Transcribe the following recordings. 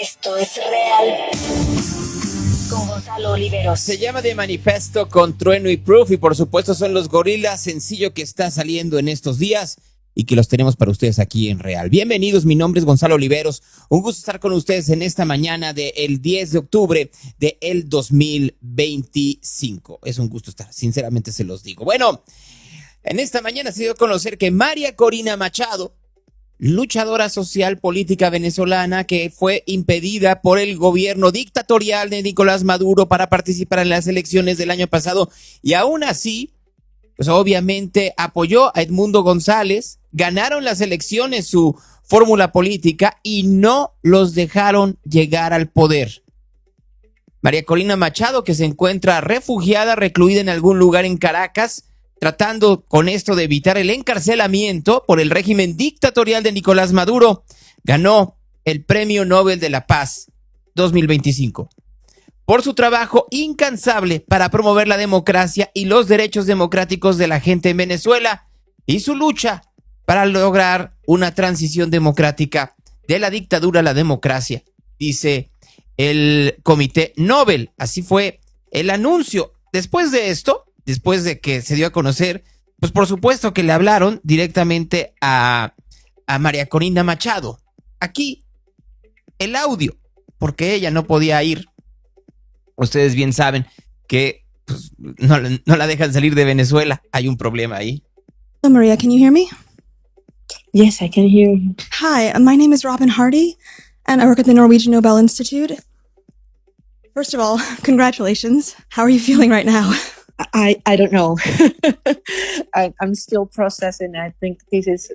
Esto es real. Con Gonzalo Oliveros. Se llama The Manifesto con Trueno y Proof y por supuesto son los Gorilas, sencillo que está saliendo en estos días y que los tenemos para ustedes aquí en Real. Bienvenidos, mi nombre es Gonzalo Oliveros. Un gusto estar con ustedes en esta mañana del 10 de octubre del 2025. Es un gusto estar, sinceramente se los digo. Bueno, en esta mañana se dio a conocer que María Corina Machado, luchadora social política venezolana que fue impedida por el gobierno dictatorial de Nicolás Maduro para participar en las elecciones del año pasado y aún así, pues obviamente apoyó a Edmundo González, ganaron las elecciones su fórmula política y no los dejaron llegar al poder. María Corina Machado, que se encuentra refugiada, recluida en algún lugar en Caracas, tratando con esto de evitar el encarcelamiento por el régimen dictatorial de Nicolás Maduro, ganó el Premio Nobel de la Paz 2025 por su trabajo incansable para promover la democracia y los derechos democráticos de la gente en Venezuela y su lucha para lograr una transición democrática de la dictadura a la democracia, dice el Comité Nobel. Así fue el anuncio. Después de esto, después de que se dio a conocer, pues por supuesto que le hablaron directamente a María Corina Machado. Aquí el audio, porque ella no podía ir. Ustedes bien saben que pues, no la dejan salir de Venezuela. Hay un problema ahí. Hello, Maria, can you hear me? Yes, I can hear you. Hi, my name is Robin Hardy, and I work at the Norwegian Nobel Institute. First of all, congratulations. How are you feeling right now? I don't know. I'm still processing. I think this is,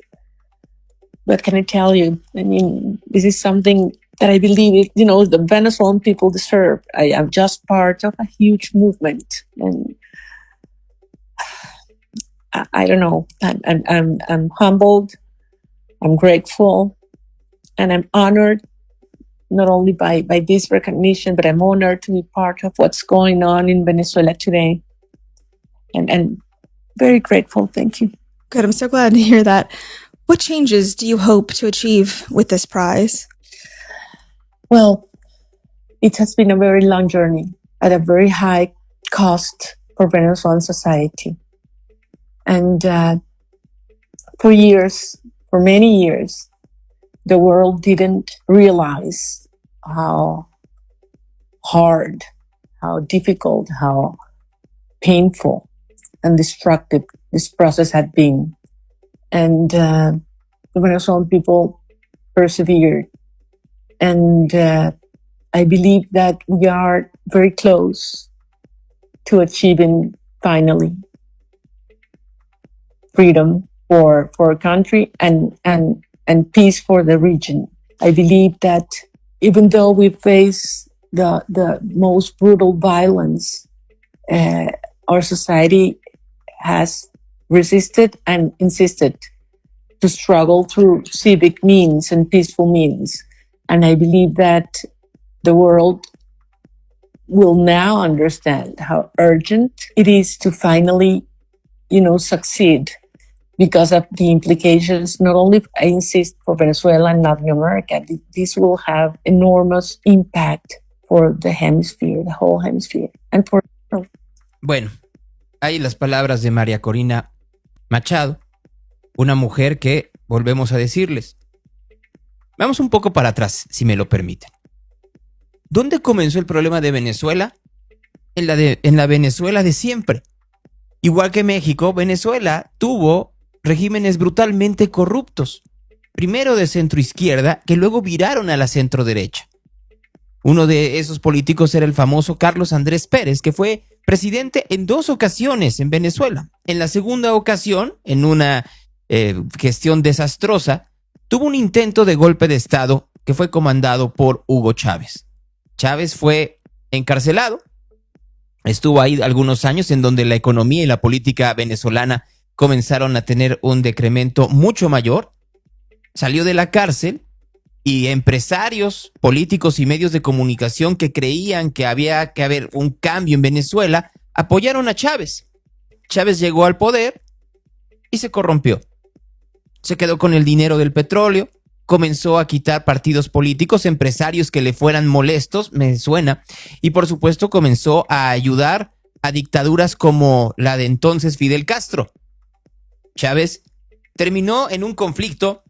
what can I tell you? I mean, this is something that I believe, the Venezuelan people deserve. I am just part of a huge movement. And I don't know. I'm humbled. I'm grateful. And I'm honored not only by this recognition, but I'm honored to be part of what's going on in Venezuela today. And very grateful. Thank you. Good. I'm so glad to hear that. What changes do you hope to achieve with this prize? Well, it has been a very long journey at a very high cost for Venezuelan society. And for many years, the world didn't realize how hard, how difficult, how painful and destructive this process had been. And the Venezuelan people persevered. And I believe that we are very close to achieving finally freedom for our country and peace for the region. I believe that even though we face the most brutal violence, our society has resisted and insisted to struggle through civic means and peaceful means. And I believe that the world will now understand how urgent it is to finally, succeed because of the implications, not only, I insist, for Venezuela and Latin America. This will have enormous impact for the hemisphere, the whole hemisphere, and for... Bueno, ahí las palabras de María Corina Machado, una mujer que, volvemos a decirles, vamos un poco para atrás, si me lo permiten. ¿Dónde comenzó el problema de Venezuela? En la Venezuela de siempre. Igual que México, Venezuela tuvo regímenes brutalmente corruptos. Primero de centroizquierda, que luego viraron a la centroderecha. Uno de esos políticos era el famoso Carlos Andrés Pérez, que fue presidente en 2 ocasiones en Venezuela. En la segunda ocasión, en una gestión desastrosa, tuvo un intento de golpe de Estado que fue comandado por Hugo Chávez. Chávez fue encarcelado, estuvo ahí algunos años en donde la economía y la política venezolana comenzaron a tener un decremento mucho mayor, salió de la cárcel y empresarios, políticos y medios de comunicación que creían que había que haber un cambio en Venezuela, apoyaron a Chávez. Chávez llegó al poder y se corrompió. Se quedó con el dinero del petróleo, comenzó a quitar partidos políticos, empresarios que le fueran molestos, me suena, y por supuesto comenzó a ayudar a dictaduras como la de entonces Fidel Castro. Chávez terminó en un conflicto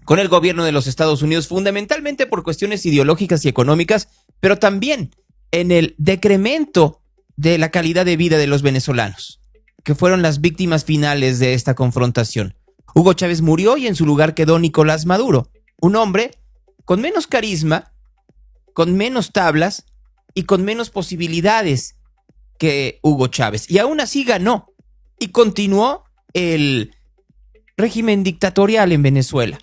con el gobierno de los Estados Unidos, fundamentalmente por cuestiones ideológicas y económicas, pero también en el decremento de la calidad de vida de los venezolanos, que fueron las víctimas finales de esta confrontación. Hugo Chávez murió y en su lugar quedó Nicolás Maduro, un hombre con menos carisma, con menos tablas y con menos posibilidades que Hugo Chávez. Y aún así ganó y continuó el régimen dictatorial en Venezuela,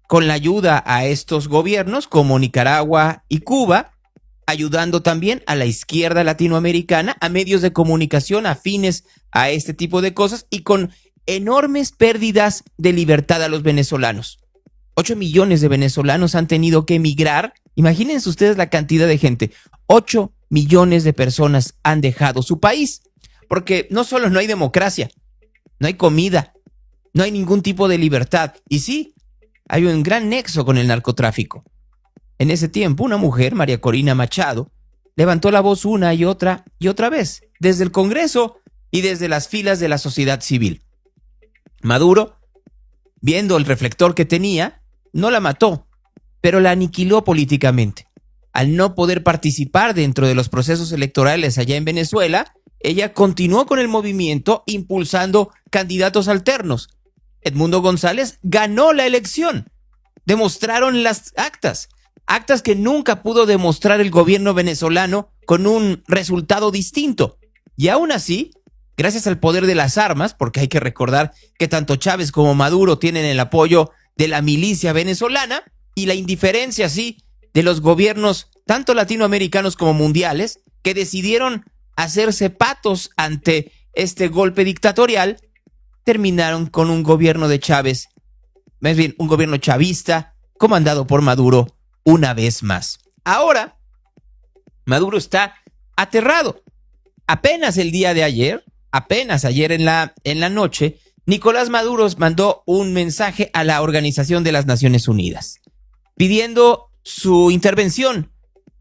con la ayuda a estos gobiernos como Nicaragua y Cuba, ayudando también a la izquierda latinoamericana, a medios de comunicación afines a este tipo de cosas y con enormes pérdidas de libertad a los venezolanos. 8 millones de venezolanos han tenido que emigrar. Imagínense ustedes la cantidad de gente. 8 millones de personas han dejado su país, porque no solo no hay democracia, no hay comida, no hay ningún tipo de libertad. Y sí, hay un gran nexo con el narcotráfico. En ese tiempo, una mujer, María Corina Machado, levantó la voz una y otra vez, desde el Congreso y desde las filas de la sociedad civil. Maduro, viendo el reflector que tenía, no la mató, pero la aniquiló políticamente. Al no poder participar dentro de los procesos electorales allá en Venezuela, ella continuó con el movimiento impulsando candidatos alternos. Edmundo González ganó la elección. Demostraron las actas que nunca pudo demostrar el gobierno venezolano con un resultado distinto. Y aún así, gracias al poder de las armas, porque hay que recordar que tanto Chávez como Maduro tienen el apoyo de la milicia venezolana y la indiferencia, sí, de los gobiernos tanto latinoamericanos como mundiales, que decidieron hacerse patos ante este golpe dictatorial, terminaron con un gobierno de Chávez, más bien un gobierno chavista, comandado por Maduro una vez más. Ahora, Maduro está aterrado. Apenas el día de ayer, apenas ayer en la noche, Nicolás Maduro mandó un mensaje a la Organización de las Naciones Unidas, pidiendo su intervención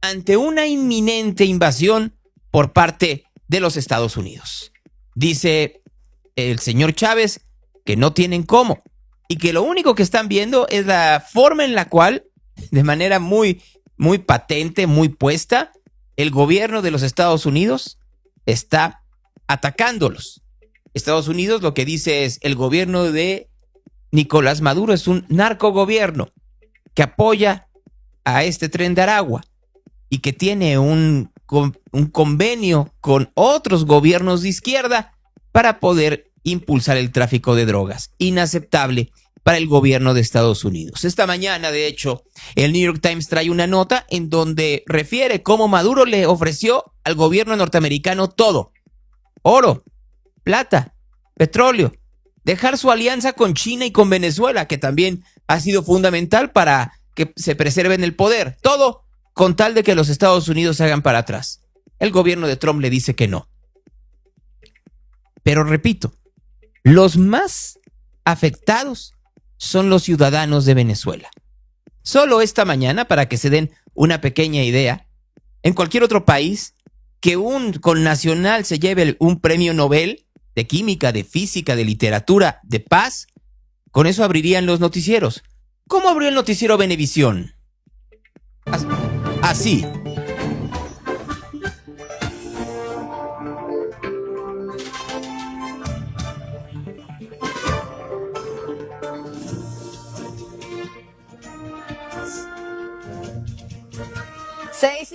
ante una inminente invasión por parte de los Estados Unidos. Dice el señor Chávez que no tienen cómo y que lo único que están viendo es la forma en la cual, de manera muy, muy patente, muy puesta, el gobierno de los Estados Unidos está atacándolos. Estados Unidos lo que dice es: el gobierno de Nicolás Maduro es un narcogobierno que apoya a este Tren de Aragua y que tiene un convenio con otros gobiernos de izquierda para poder impulsar el tráfico de drogas. Inaceptable para el gobierno de Estados Unidos. Esta mañana, de hecho, el New York Times trae una nota en donde refiere cómo Maduro le ofreció al gobierno norteamericano todo: oro, plata, petróleo, dejar su alianza con China y con Venezuela, que también ha sido fundamental para que se preserve en el poder. Todo con tal de que los Estados Unidos se hagan para atrás. El gobierno de Trump le dice que no. Pero repito, los más afectados son los ciudadanos de Venezuela. Solo esta mañana, para que se den una pequeña idea, en cualquier otro país que un connacional se lleve un premio Nobel de química, de física, de literatura, de paz, con eso abrirían los noticieros. ¿Cómo abrió el noticiero Venevisión? Así.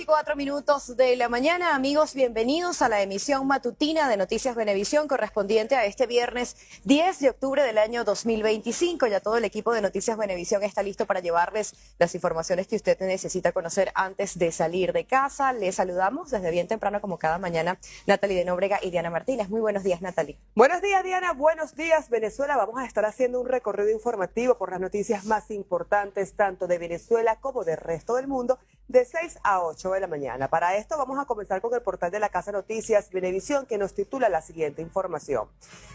10:04 de la mañana, amigos, bienvenidos a la emisión matutina de Noticias Venevisión correspondiente a este viernes 10 de octubre del año 2025. Ya todo el equipo de Noticias Venevisión está listo para llevarles las informaciones que usted necesita conocer antes de salir de casa. Les saludamos desde bien temprano, como cada mañana, Natalie de Nóbrega y Diana Martínez. Muy buenos días, Natalie. Buenos días, Diana. Buenos días, Venezuela. Vamos a estar haciendo un recorrido informativo por las noticias más importantes, tanto de Venezuela como del resto del mundo, de 6 a 8 de la mañana. Para esto vamos a comenzar con el portal de la Casa Noticias Venevisión, que nos titula la siguiente información.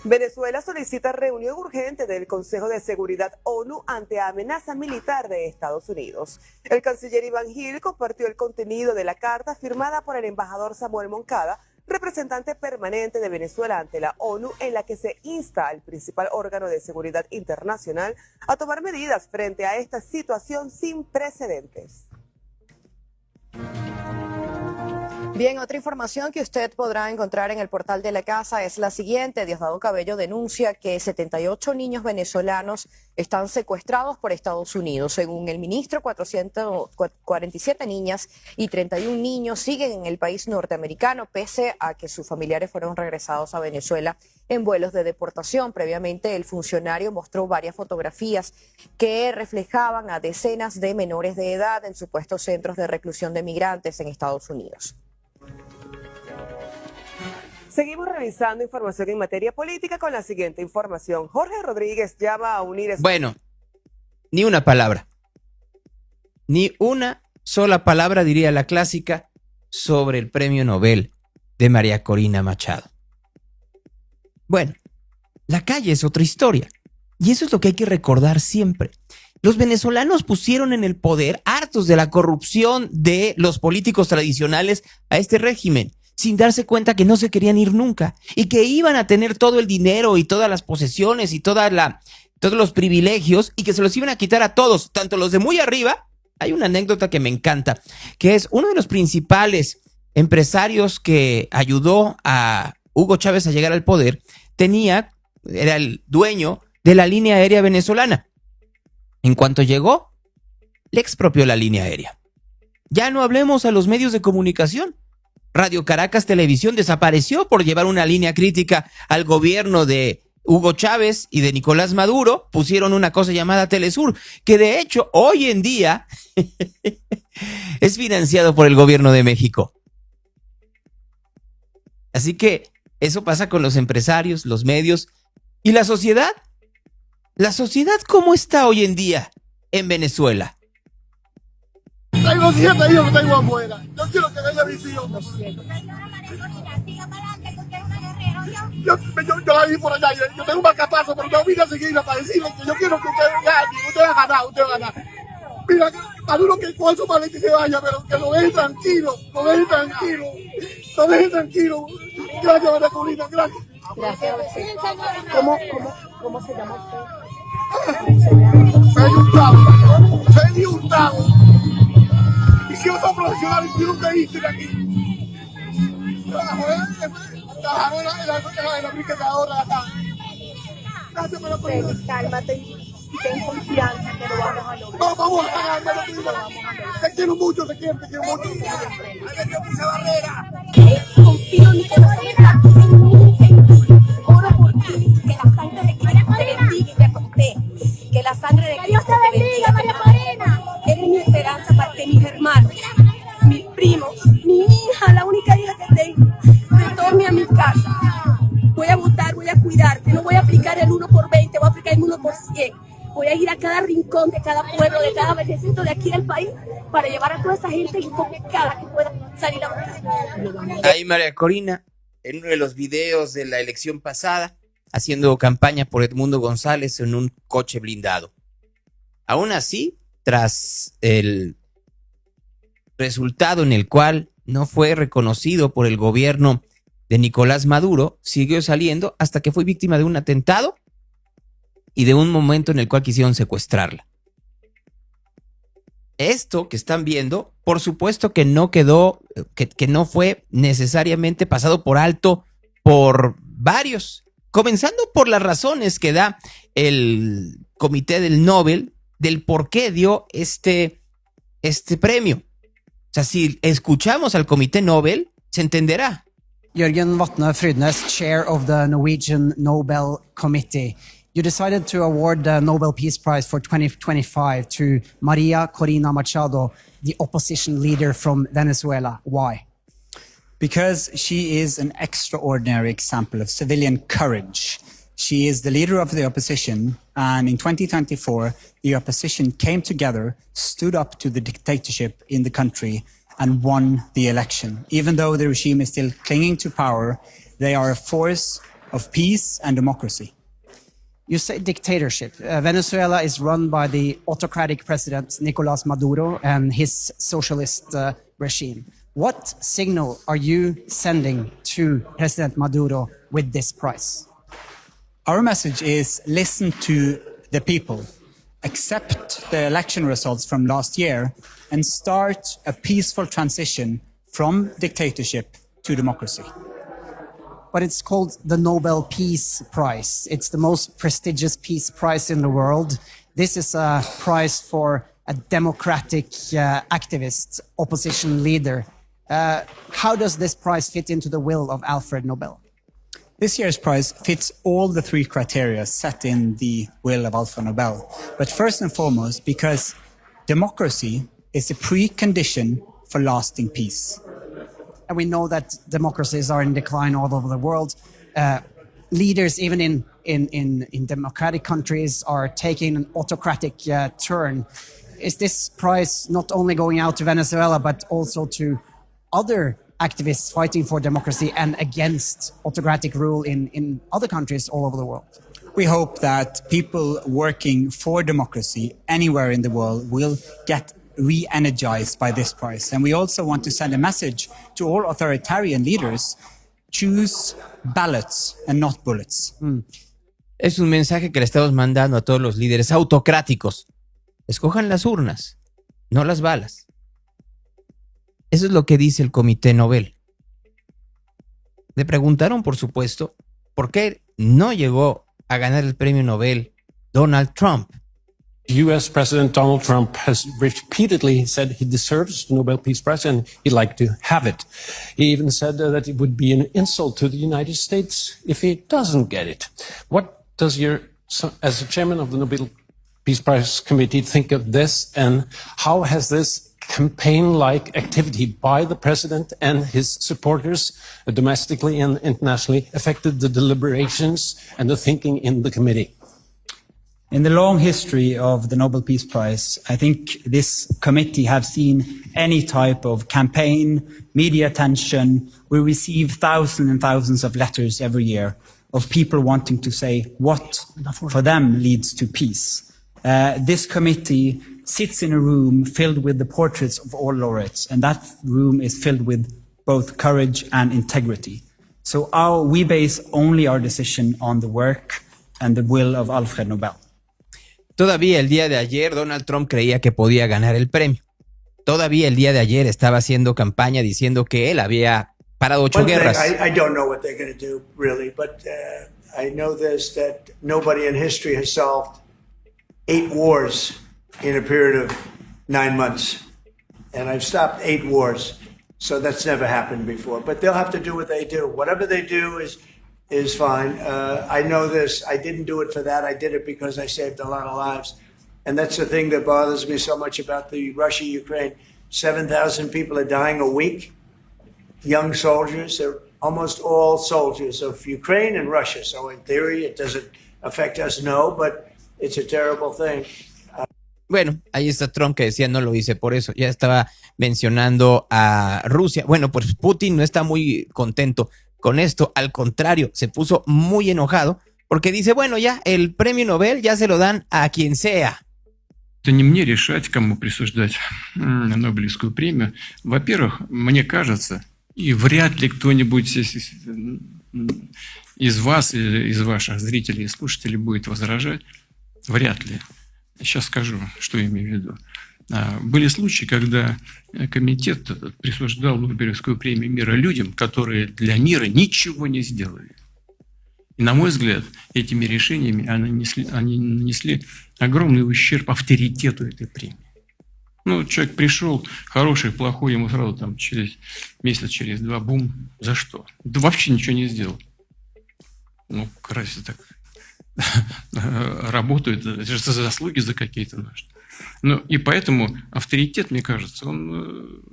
Venezuela solicita reunión urgente del Consejo de Seguridad ONU ante amenaza militar de Estados Unidos. El canciller Iván Gil compartió el contenido de la carta firmada por el embajador Samuel Moncada, representante permanente de Venezuela ante la ONU, en la que se insta al principal órgano de seguridad internacional a tomar medidas frente a esta situación sin precedentes. Bien, otra información que usted podrá encontrar en el portal de la casa es la siguiente. Diosdado Cabello denuncia que 78 niños venezolanos están secuestrados por Estados Unidos. Según el ministro, 447 niñas y 31 niños siguen en el país norteamericano, pese a que sus familiares fueron regresados a Venezuela en vuelos de deportación. Previamente, el funcionario mostró varias fotografías que reflejaban a decenas de menores de edad en supuestos centros de reclusión de migrantes en Estados Unidos. Seguimos revisando información en materia política con la siguiente información. Jorge Rodríguez llama a unir... Bueno, ni una palabra. Ni una sola palabra, diría la clásica, sobre el premio Nobel de María Corina Machado. Bueno, la calle es otra historia. Y eso es lo que hay que recordar siempre. Los venezolanos pusieron en el poder, hartos de la corrupción de los políticos tradicionales, a este régimen, sin darse cuenta que no se querían ir nunca y que iban a tener todo el dinero y todas las posesiones y todos los privilegios, y que se los iban a quitar a todos, tanto los de muy arriba. Hay una anécdota que me encanta, que es uno de los principales empresarios que ayudó a Hugo Chávez a llegar al poder, era el dueño de la línea aérea venezolana. En cuanto llegó, le expropió la línea aérea. Ya no hablemos a los medios de comunicación. Radio Caracas Televisión desapareció por llevar una línea crítica al gobierno de Hugo Chávez y de Nicolás Maduro. Pusieron una cosa llamada Telesur, que de hecho hoy en día es financiado por el gobierno de México. Así que eso pasa con los empresarios, los medios y la sociedad. ¿La sociedad cómo está hoy en día en Venezuela? Tengo 7 hijos que tengo afuera. Yo quiero que venga mis hijos. Yo la vi por allá. Yo tengo un marcapaso, pero yo vine a seguirla para decirle que yo quiero que ustedes ganen. Ustedes van a ganar. Mira, Maduro que con su maleta y se vaya, pero que lo dejen tranquilo. Lo dejen tranquilo. Lo dejen tranquilo. Gracias, María Corina. Gracias. ¿Cómo se llama usted? Feli Hurtado. Y si yo soy profesional, y yo nunca hice de aquí. Trabajaron en la brigadora de acá. Gracias por la oportunidad. Cálmate y ten confianza que lo vamos a lograr. No, vamos a ganar. Te quiero mucho, te quiero mucho. Yo puse barrera. Confío en que no se oro por ti, que la sangre de Cristo te bendiga y te protege. Que la sangre de Cristo te bendiga, María Corina. Eres mi esperanza para que mis hermanos, mis primos, mi hija, la única hija que tengo, retorne a mi casa. Voy a votar, voy a cuidarte. No voy a aplicar el 1 por 20, voy a aplicar el 1 por 100. Voy a ir a cada rincón de cada pueblo, de cada vecino de aquí del país, para llevar a toda esa gente complicada que pueda salir a votar. Ahí María Corina, en uno de los videos de la elección pasada, haciendo campaña por Edmundo González en un coche blindado. Aún así, tras el resultado en el cual no fue reconocido por el gobierno de Nicolás Maduro, siguió saliendo hasta que fue víctima de un atentado y de un momento en el cual quisieron secuestrarla. Esto que están viendo, por supuesto que no quedó, que no fue necesariamente pasado por alto por varios, comenzando por las razones que da el Comité del Nobel del por qué dio este premio. sea, si escuchamos al Comité Nobel, se entenderá. Jørgen Vatne Frydnes, chair of the Norwegian Nobel Committee. You decided to award the Nobel Peace Prize for 2025 to Maria Corina Machado, the opposition leader from Venezuela. Why? Because she is an extraordinary example of civilian courage. She is the leader of the opposition, and in 2024, the opposition came together, stood up to the dictatorship in the country, and won the election. Even though the regime is still clinging to power, they are a force of peace and democracy. You say dictatorship. Venezuela is run by the autocratic president Nicolás Maduro and his socialist regime. What signal are you sending to President Maduro with this prize? Our message is listen to the people, accept the election results from last year, and start a peaceful transition from dictatorship to democracy. But it's called the Nobel Peace Prize. It's the most prestigious peace prize in the world. This is a prize for a democratic activist, opposition leader. How does this prize fit into the will of Alfred Nobel? This year's prize fits all the three criteria set in the will of Alfred Nobel. But first and foremost, because democracy is a precondition for lasting peace. And we know that democracies are in decline all over the world. Leaders, even in democratic countries, are taking an autocratic turn. Is this prize not only going out to Venezuela, but also to other activists fighting for democracy and against autocratic rule in other countries all over the world? We hope that people working for democracy anywhere in the world will get re-energized by this prize. And we also want to send a message to all authoritarian leaders: choose ballots and not bullets. Es un mensaje que le estamos mandando a todos los líderes autocráticos. Escojan las urnas, no las balas. Eso es lo que dice el Comité Nobel. Le preguntaron, por supuesto, por qué no llegó a ganar el premio Nobel Donald Trump. U.S. President Donald Trump has repeatedly said he deserves the Nobel Peace Prize and he'd like to have it. He even said that it would be an insult to the United States if he doesn't get it. What does as the chairman of the Nobel Peace Prize Committee, think of this, and how has this campaign-like activity by the president and his supporters domestically and internationally affected the deliberations and the thinking in the committee? In the long history of the Nobel Peace Prize, I think this committee have seen any type of campaign, media attention. We receive thousands and thousands of letters every year of people wanting to say what for them leads to peace. This committee sits in a room filled with the portraits of all laureates, and that room is filled with both courage and integrity. So we base only our decision on the work and the will of Alfred Nobel. Todavía el día de ayer Donald Trump creía que podía ganar el premio. Todavía el día de ayer estaba haciendo campaña diciendo que él había parado 8 guerras. I don't know what they're going to do, really, but I know this, that nobody in history has solved 8 wars in a period of 9 months. And I've stopped 8 wars, so that's never happened before. But they'll have to do what they do. Whatever they do is fine. I know this. I didn't do it for that. I did it because I saved a lot of lives. And that's the thing that bothers me so much about the Russia-Ukraine. 7,000 people are dying a week. Young soldiers. They're almost all soldiers of Ukraine and Russia. So in theory, it doesn't affect us, no, but it's a terrible thing. Bueno, ahí está Trump que decía no lo hice por eso. Ya estaba mencionando a Rusia. Bueno, pues Putin no está muy contento con esto. Al contrario, se puso muy enojado porque dice, bueno, ya el premio Nobel ya se lo dan a quien sea. Это не мне решать, кому присуждать Нобелевскую премию. Во-первых, мне кажется, и вряд ли кто-нибудь из вас или из ваших зрителей и слушателей будет возражать. Вряд ли. Сейчас скажу, что имею в виду. Были случаи, когда комитет присуждал Нобелевскую премию мира людям, которые для мира ничего не сделали. И, на мой взгляд, этими решениями они нанесли огромный ущерб авторитету этой премии. Ну, человек пришел, хороший, плохой, ему сразу там через месяц, через два, бум. За что? Да вообще ничего не сделал. Ну, разве так работают? Это же за заслуги за какие-то наши. Ну, и поэтому авторитет, мне кажется, он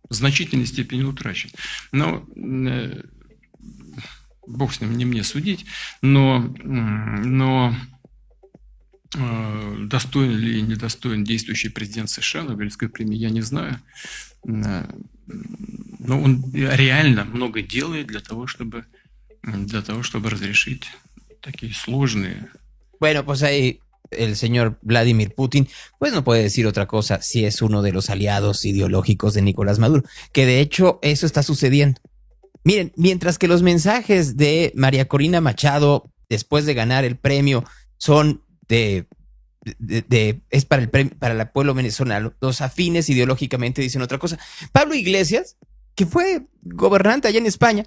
в значительной степени утрачен. Но бог с ним, не мне судить, но достоин ли недостоин действующий президент США Нобелевской премии, я не знаю. Но он реально много делает для того, чтобы разрешить такие сложные. Bueno, pues ahí el señor Vladimir Putin, pues no puede decir otra cosa si es uno de los aliados ideológicos de Nicolás Maduro, que de hecho eso está sucediendo. Miren, mientras que los mensajes de María Corina Machado después de ganar el premio son es para el premio, para el pueblo venezolano, los afines ideológicamente dicen otra cosa. Pablo Iglesias, que fue gobernante allá en España,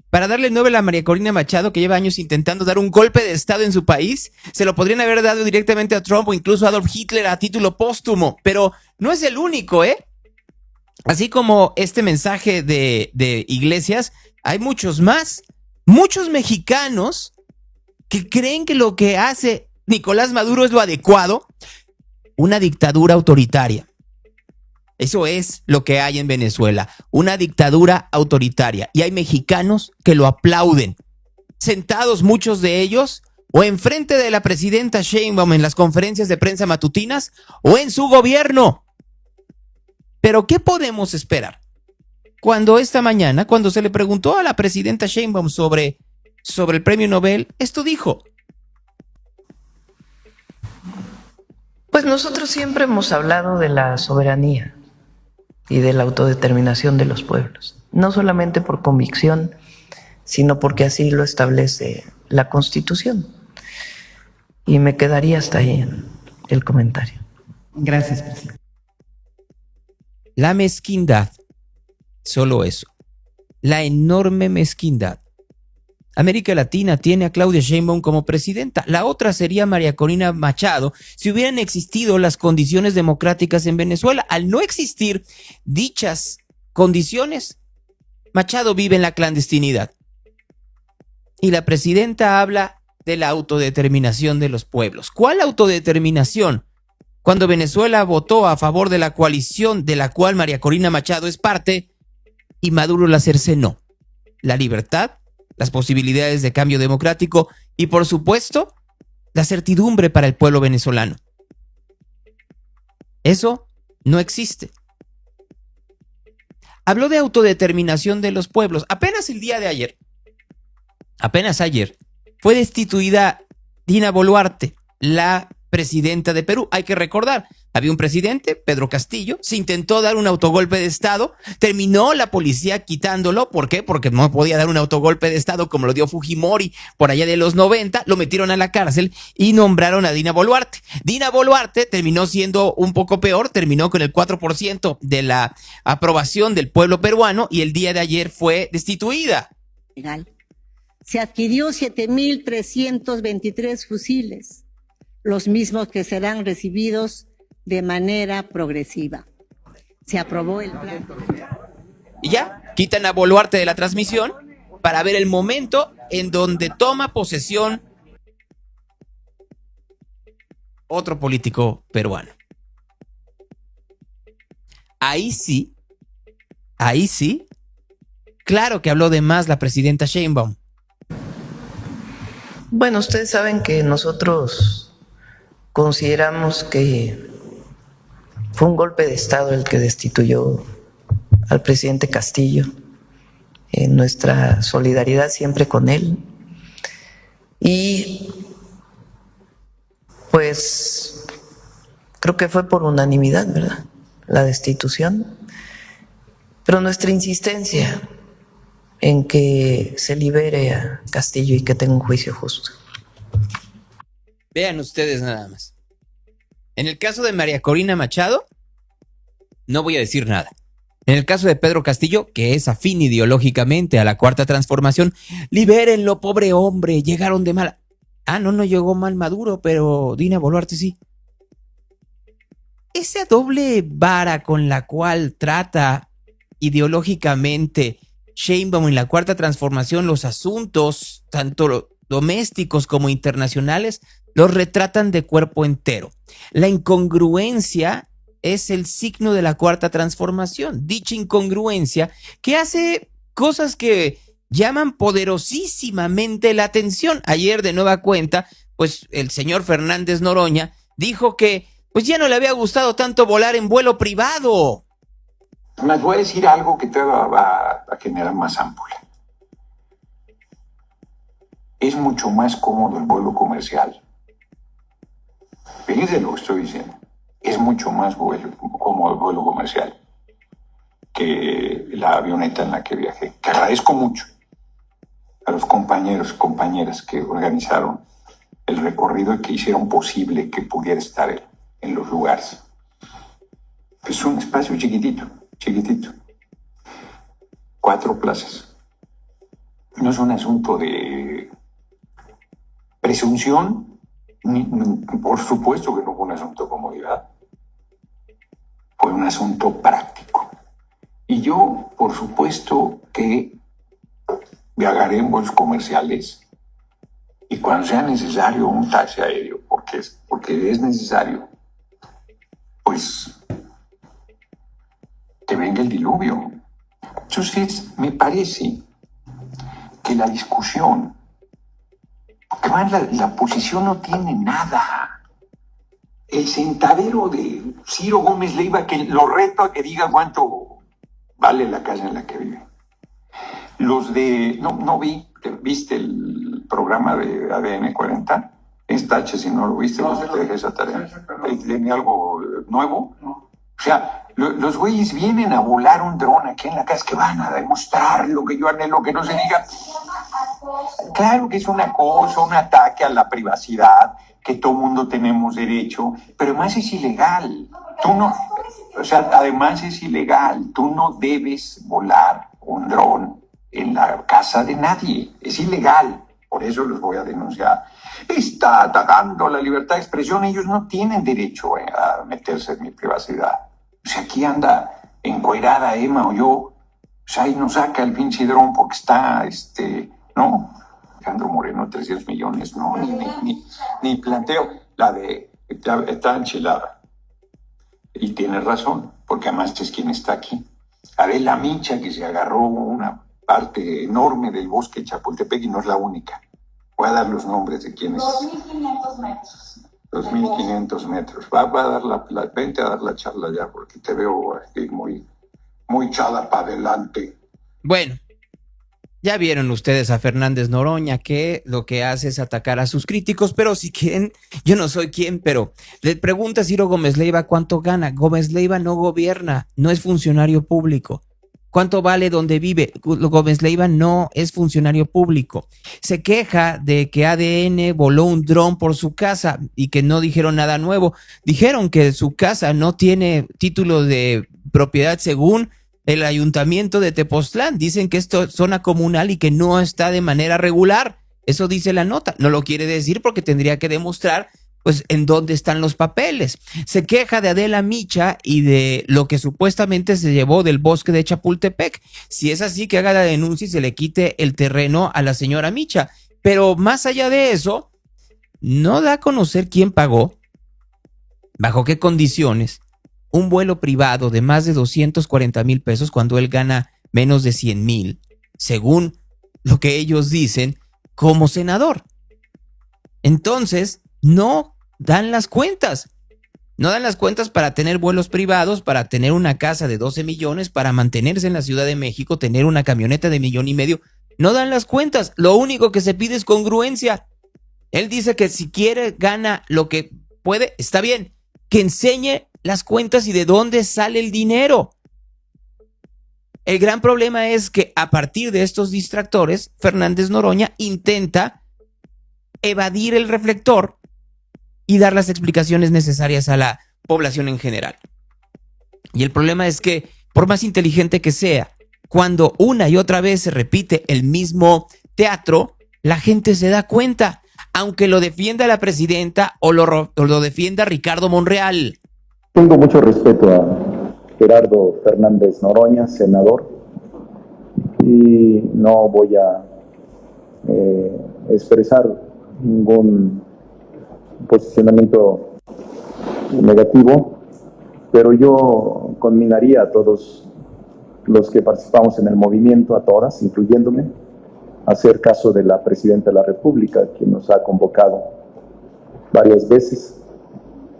para darle el Nobel a María Corina Machado, que lleva años intentando dar un golpe de estado en su país, se lo podrían haber dado directamente a Trump o incluso a Adolf Hitler a título póstumo, pero no es el único, ¿eh? Así como este mensaje de Iglesias, hay muchos más, muchos mexicanos que creen que lo que hace Nicolás Maduro es lo adecuado, una dictadura autoritaria. Eso es lo que hay en Venezuela, una dictadura autoritaria. Y hay mexicanos que lo aplauden, sentados muchos de ellos, o enfrente de la presidenta Sheinbaum en las conferencias de prensa matutinas, o en su gobierno. Pero ¿qué podemos esperar? Cuando esta mañana, cuando se le preguntó a la presidenta Sheinbaum sobre el premio Nobel, esto dijo. Pues nosotros siempre hemos hablado de la soberanía y de la autodeterminación de los pueblos, no solamente por convicción, sino porque así lo establece la Constitución. Y me quedaría hasta ahí el comentario. Gracias, presidente. La mezquindad, solo eso, la enorme mezquindad. América Latina tiene a Claudia Sheinbaum como presidenta. La otra sería María Corina Machado si hubieran existido las condiciones democráticas en Venezuela. Al no existir dichas condiciones, Machado vive en la clandestinidad. Y la presidenta habla de la autodeterminación de los pueblos. ¿Cuál autodeterminación? Cuando Venezuela votó a favor de la coalición de la cual María Corina Machado es parte y Maduro la cercenó. La libertad, las posibilidades de cambio democrático y, por supuesto, la certidumbre para el pueblo venezolano. Eso no existe. Habló de autodeterminación de los pueblos. Apenas el día de ayer, apenas ayer, fue destituida Dina Boluarte, la presidenta de Perú. Hay que recordar, había un presidente, Pedro Castillo, se intentó dar un autogolpe de estado, terminó la policía quitándolo. ¿Por qué? Porque no podía dar un autogolpe de estado como lo dio Fujimori por allá de los 90, lo metieron a la cárcel y nombraron a Dina Boluarte. Dina Boluarte terminó siendo un poco peor, terminó con el 4% de la aprobación del pueblo peruano y el día de ayer fue destituida. Legal. Se adquirió 7.323 fusiles, los mismos que serán recibidos de manera progresiva. Se aprobó el plan. Y ya, quitan a Boluarte de la transmisión para ver el momento en donde toma posesión otro político peruano. Ahí sí, claro que habló de más la presidenta Sheinbaum. Bueno, ustedes saben que nosotros consideramos que fue un golpe de Estado el que destituyó al presidente Castillo. Nuestra solidaridad siempre con él. Y pues creo que fue por unanimidad, ¿verdad? La destitución. Pero nuestra insistencia en que se libere a Castillo y que tenga un juicio justo. Vean ustedes nada más. En el caso de María Corina Machado, no voy a decir nada. En el caso de Pedro Castillo, que es afín ideológicamente a la Cuarta Transformación, libérenlo, pobre hombre, llegaron de mal. No llegó mal Maduro, pero Dina Boluarte sí. esa doble vara con la cual trata ideológicamente Sheinbaum en la Cuarta Transformación los asuntos, tanto domésticos como internacionales, los retratan de cuerpo entero. La incongruencia es el signo de la Cuarta Transformación. Dicha incongruencia que hace cosas que llaman poderosísimamente la atención. Ayer, de nueva cuenta, pues el señor Fernández Noroña dijo que pues ya no le había gustado tanto volar en vuelo privado. Les voy a decir algo que te va a generar más ámpula. Es mucho más cómodo el vuelo comercial. Fíjense lo que estoy diciendo. Es mucho más cómodo el vuelo comercial que la avioneta en la que viajé. Que agradezco mucho a los compañeras que organizaron el recorrido y que hicieron posible que pudiera estar en los lugares. Es un espacio chiquitito. 4 plazas. No es un asunto de presunción, por supuesto que no fue un asunto de comodidad, fue un asunto práctico. Y yo, por supuesto que viajaré en vuelos comerciales y cuando sea necesario un taxi aéreo, porque es necesario, pues que venga el diluvio. Entonces, me parece que la discusión, porque la posición no tiene nada. El sentadero de Ciro Gómez Leiva, que lo reto a que diga cuánto vale la casa en la que vive. Los de... No ¿viste el programa de ADN 40? Es tache si no lo viste, no te dejé esa tarea. ¿Tiene algo nuevo? No. O sea, los güeyes vienen a volar un dron aquí en la casa, que van a demostrar lo que yo anhelo que no se diga. Claro que es una cosa, un ataque a la privacidad, que todo mundo tenemos derecho, pero además es ilegal. Además es ilegal. Tú no debes volar un dron en la casa de nadie. Es ilegal. Por eso los voy a denunciar. Está atacando la libertad de expresión. Ellos no tienen derecho a meterse en mi privacidad. O sea, aquí anda encuerada Emma o yo. O sea, ahí nos saca el pinche dron porque está, ¿no? Alejandro Moreno, 300 millones, no, ni planteo. Está enchilada. Y tiene razón, porque además es quien está aquí. Adela Micha, que se agarró una parte enorme del bosque de Chapultepec y no es la única. Voy a dar los nombres de quienes... 2.500 metros. 2.500 metros. Vente a dar la charla ya, porque te veo aquí muy echada para adelante. Bueno, ya vieron ustedes a Fernández Noroña, que lo que hace es atacar a sus críticos, pero si quieren, yo no soy quien, pero le pregunta a Ciro Gómez Leiva cuánto gana. Gómez Leiva no gobierna, no es funcionario público. ¿Cuánto vale donde vive? Gómez Leiva no es funcionario público. Se queja de que ADN voló un dron por su casa y que no dijeron nada nuevo. Dijeron que su casa no tiene título de propiedad según el ayuntamiento de Tepoztlán. Dicen que esto es zona comunal y que no está de manera regular. Eso dice la nota. No lo quiere decir porque tendría que demostrar pues en dónde están los papeles. Se queja de Adela Micha y de lo que supuestamente se llevó del bosque de Chapultepec. Si es así, que haga la denuncia y se le quite el terreno a la señora Micha. Pero más allá de eso, no da a conocer quién pagó, bajo qué condiciones, un vuelo privado de más de 240,000 pesos cuando él gana menos de 100,000, según lo que ellos dicen, como senador. Entonces, no dan las cuentas. No dan las cuentas para tener vuelos privados, para tener una casa de 12 millones, para mantenerse en la Ciudad de México, tener una camioneta de 1,5 millones. No dan las cuentas. Lo único que se pide es congruencia. Él dice que si quiere, gana lo que puede. Está bien. Que enseñe las cuentas y de dónde sale el dinero. El gran problema es que a partir de estos distractores, Fernández Noroña intenta evadir el reflector y dar las explicaciones necesarias a la población en general. Y el problema es que, por más inteligente que sea, cuando una y otra vez se repite el mismo teatro, la gente se da cuenta, aunque lo defienda la presidenta o lo defienda Ricardo Monreal. Tengo mucho respeto a Gerardo Fernández Noroña, senador, y no voy a expresar ningún posicionamiento negativo, pero yo conminaría a todos los que participamos en el movimiento, a todas, incluyéndome, a hacer caso de la Presidenta de la República, quien nos ha convocado varias veces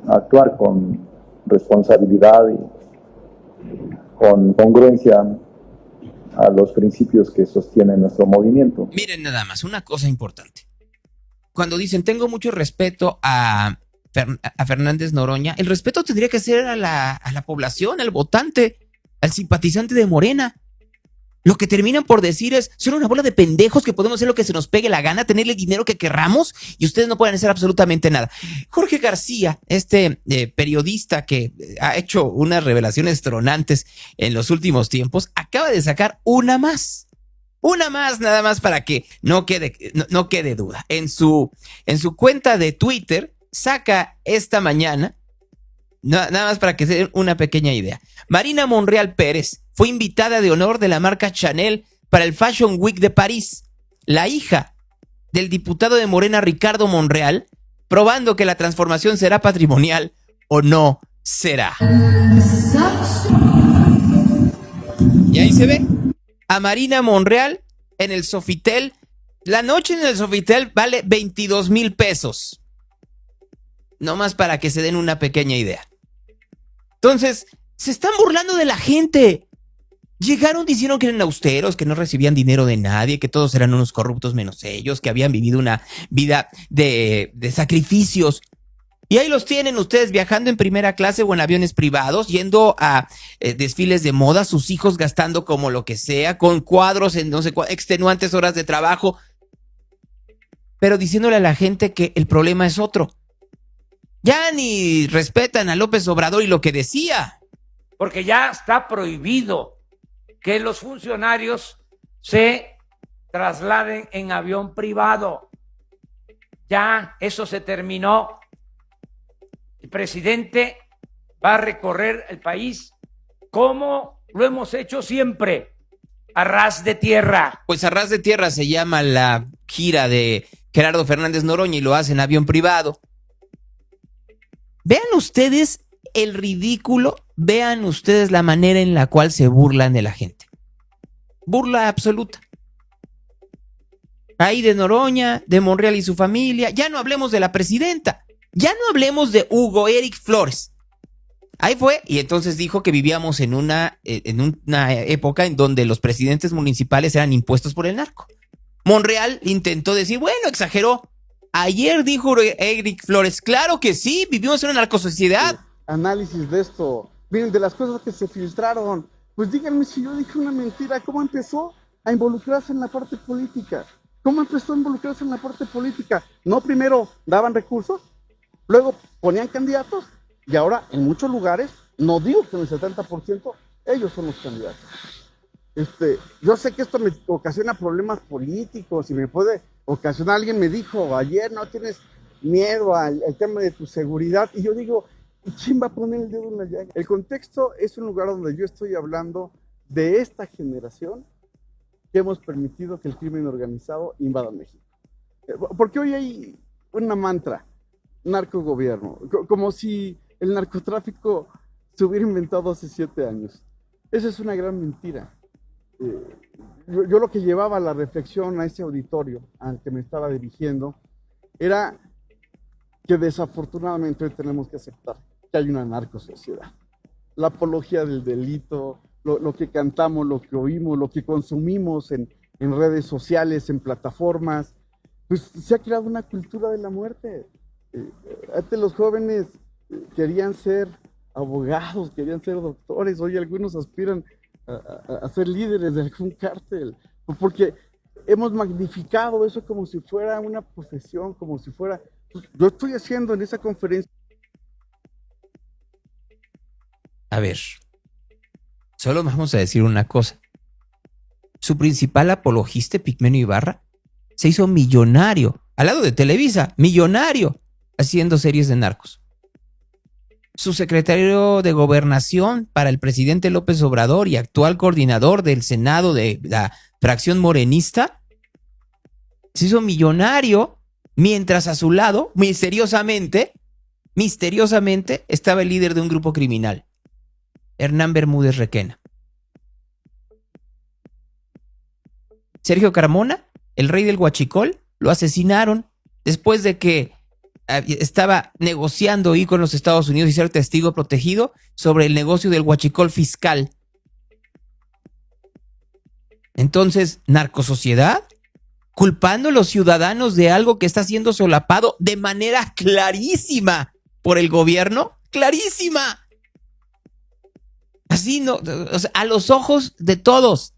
a actuar con responsabilidad y con congruencia a los principios que sostienen nuestro movimiento. Miren nada más, una cosa importante. Cuando dicen, tengo mucho respeto a Fernández Noroña, el respeto tendría que ser a la población, al votante, al simpatizante de Morena. Lo que terminan por decir es, son una bola de pendejos que podemos hacer lo que se nos pegue la gana, tenerle el dinero que querramos y ustedes no pueden hacer absolutamente nada. Jorge García, periodista que ha hecho unas revelaciones tronantes en los últimos tiempos, acaba de sacar una más nada más para que no quede duda. En su cuenta de Twitter saca esta mañana, nada más para que se den una pequeña idea. Marina Monreal Pérez fue invitada de honor de la marca Chanel para el Fashion Week de París. La hija del diputado de Morena, Ricardo Monreal, probando que la transformación será patrimonial o no será. Y ahí se ve a Marina Monreal en el Sofitel. La noche en el Sofitel vale 22,000 pesos. No más para que se den una pequeña idea. Entonces, se están burlando de la gente. Llegaron diciendo que eran austeros, que no recibían dinero de nadie, que todos eran unos corruptos menos ellos, que habían vivido una vida de sacrificios. Y ahí los tienen ustedes viajando en primera clase o en aviones privados, yendo a desfiles de moda, sus hijos gastando como lo que sea, con cuadros en no sé extenuantes horas de trabajo, pero diciéndole a la gente que el problema es otro. Ya ni respetan a López Obrador y lo que decía. Porque ya está prohibido que los funcionarios se trasladen en avión privado. Ya eso se terminó. El presidente va a recorrer el país como lo hemos hecho siempre, a ras de tierra. Pues a ras de tierra se llama la gira de Gerardo Fernández Noroña y lo hace en avión privado. Vean ustedes el ridículo, vean ustedes la manera en la cual se burlan de la gente. Burla absoluta. Ahí de Noroña, de Monreal y su familia. Ya no hablemos de la presidenta. Ya no hablemos de Hugo Eric Flores. Ahí fue, y entonces dijo que vivíamos en una época en donde los presidentes municipales eran impuestos por el narco. Monreal intentó decir, bueno, exageró. Ayer dijo Eric Flores, claro que sí, vivimos en una narcosociedad. Análisis de esto. Miren, de las cosas que se filtraron, pues díganme si yo dije una mentira. ¿Cómo empezó a involucrarse en la parte política? ¿Cómo empezó a involucrarse en la parte política? No, primero daban recursos, luego ponían candidatos y ahora en muchos lugares, no digo que en el 70%, ellos son los candidatos. Yo sé que esto me ocasiona problemas políticos y me puede ocasionar, alguien me dijo ayer, no tienes miedo al tema de tu seguridad, y yo digo, ¿quién va a poner el dedo en la llaga? El contexto es un lugar donde yo estoy hablando de esta generación que hemos permitido que el crimen organizado invada México. Porque hoy hay una mantra, narcogobierno, como si el narcotráfico se hubiera inventado hace 7 años. Esa es una gran mentira. Yo lo que llevaba a la reflexión a ese auditorio al que me estaba dirigiendo era que desafortunadamente hoy tenemos que aceptar que hay una narcosociedad. La apología del delito, lo que cantamos, lo que oímos, lo que consumimos en redes sociales, en plataformas, pues se ha creado una cultura de la muerte. Antes los jóvenes querían ser abogados, querían ser doctores, hoy algunos aspiran a ser líderes de algún cártel, porque hemos magnificado eso como si fuera una profesión, como si fuera... Yo estoy haciendo en esa conferencia... A ver, solo vamos a decir una cosa. Su principal apologista, Pigmenio Ibarra, se hizo millonario, al lado de Televisa, millonario, haciendo series de narcos. su secretario de Gobernación para el presidente López Obrador y actual coordinador del Senado de la fracción morenista, se hizo millonario, mientras a su lado, misteriosamente, estaba el líder de un grupo criminal, Hernán Bermúdez Requena. Sergio Carmona, el rey del huachicol, lo asesinaron después de que estaba negociando ahí con los Estados Unidos y ser testigo protegido sobre el negocio del huachicol fiscal. Entonces, narcosociedad, culpando a los ciudadanos de algo que está siendo solapado de manera clarísima por el gobierno, clarísima. Así no, o sea, a los ojos de todos.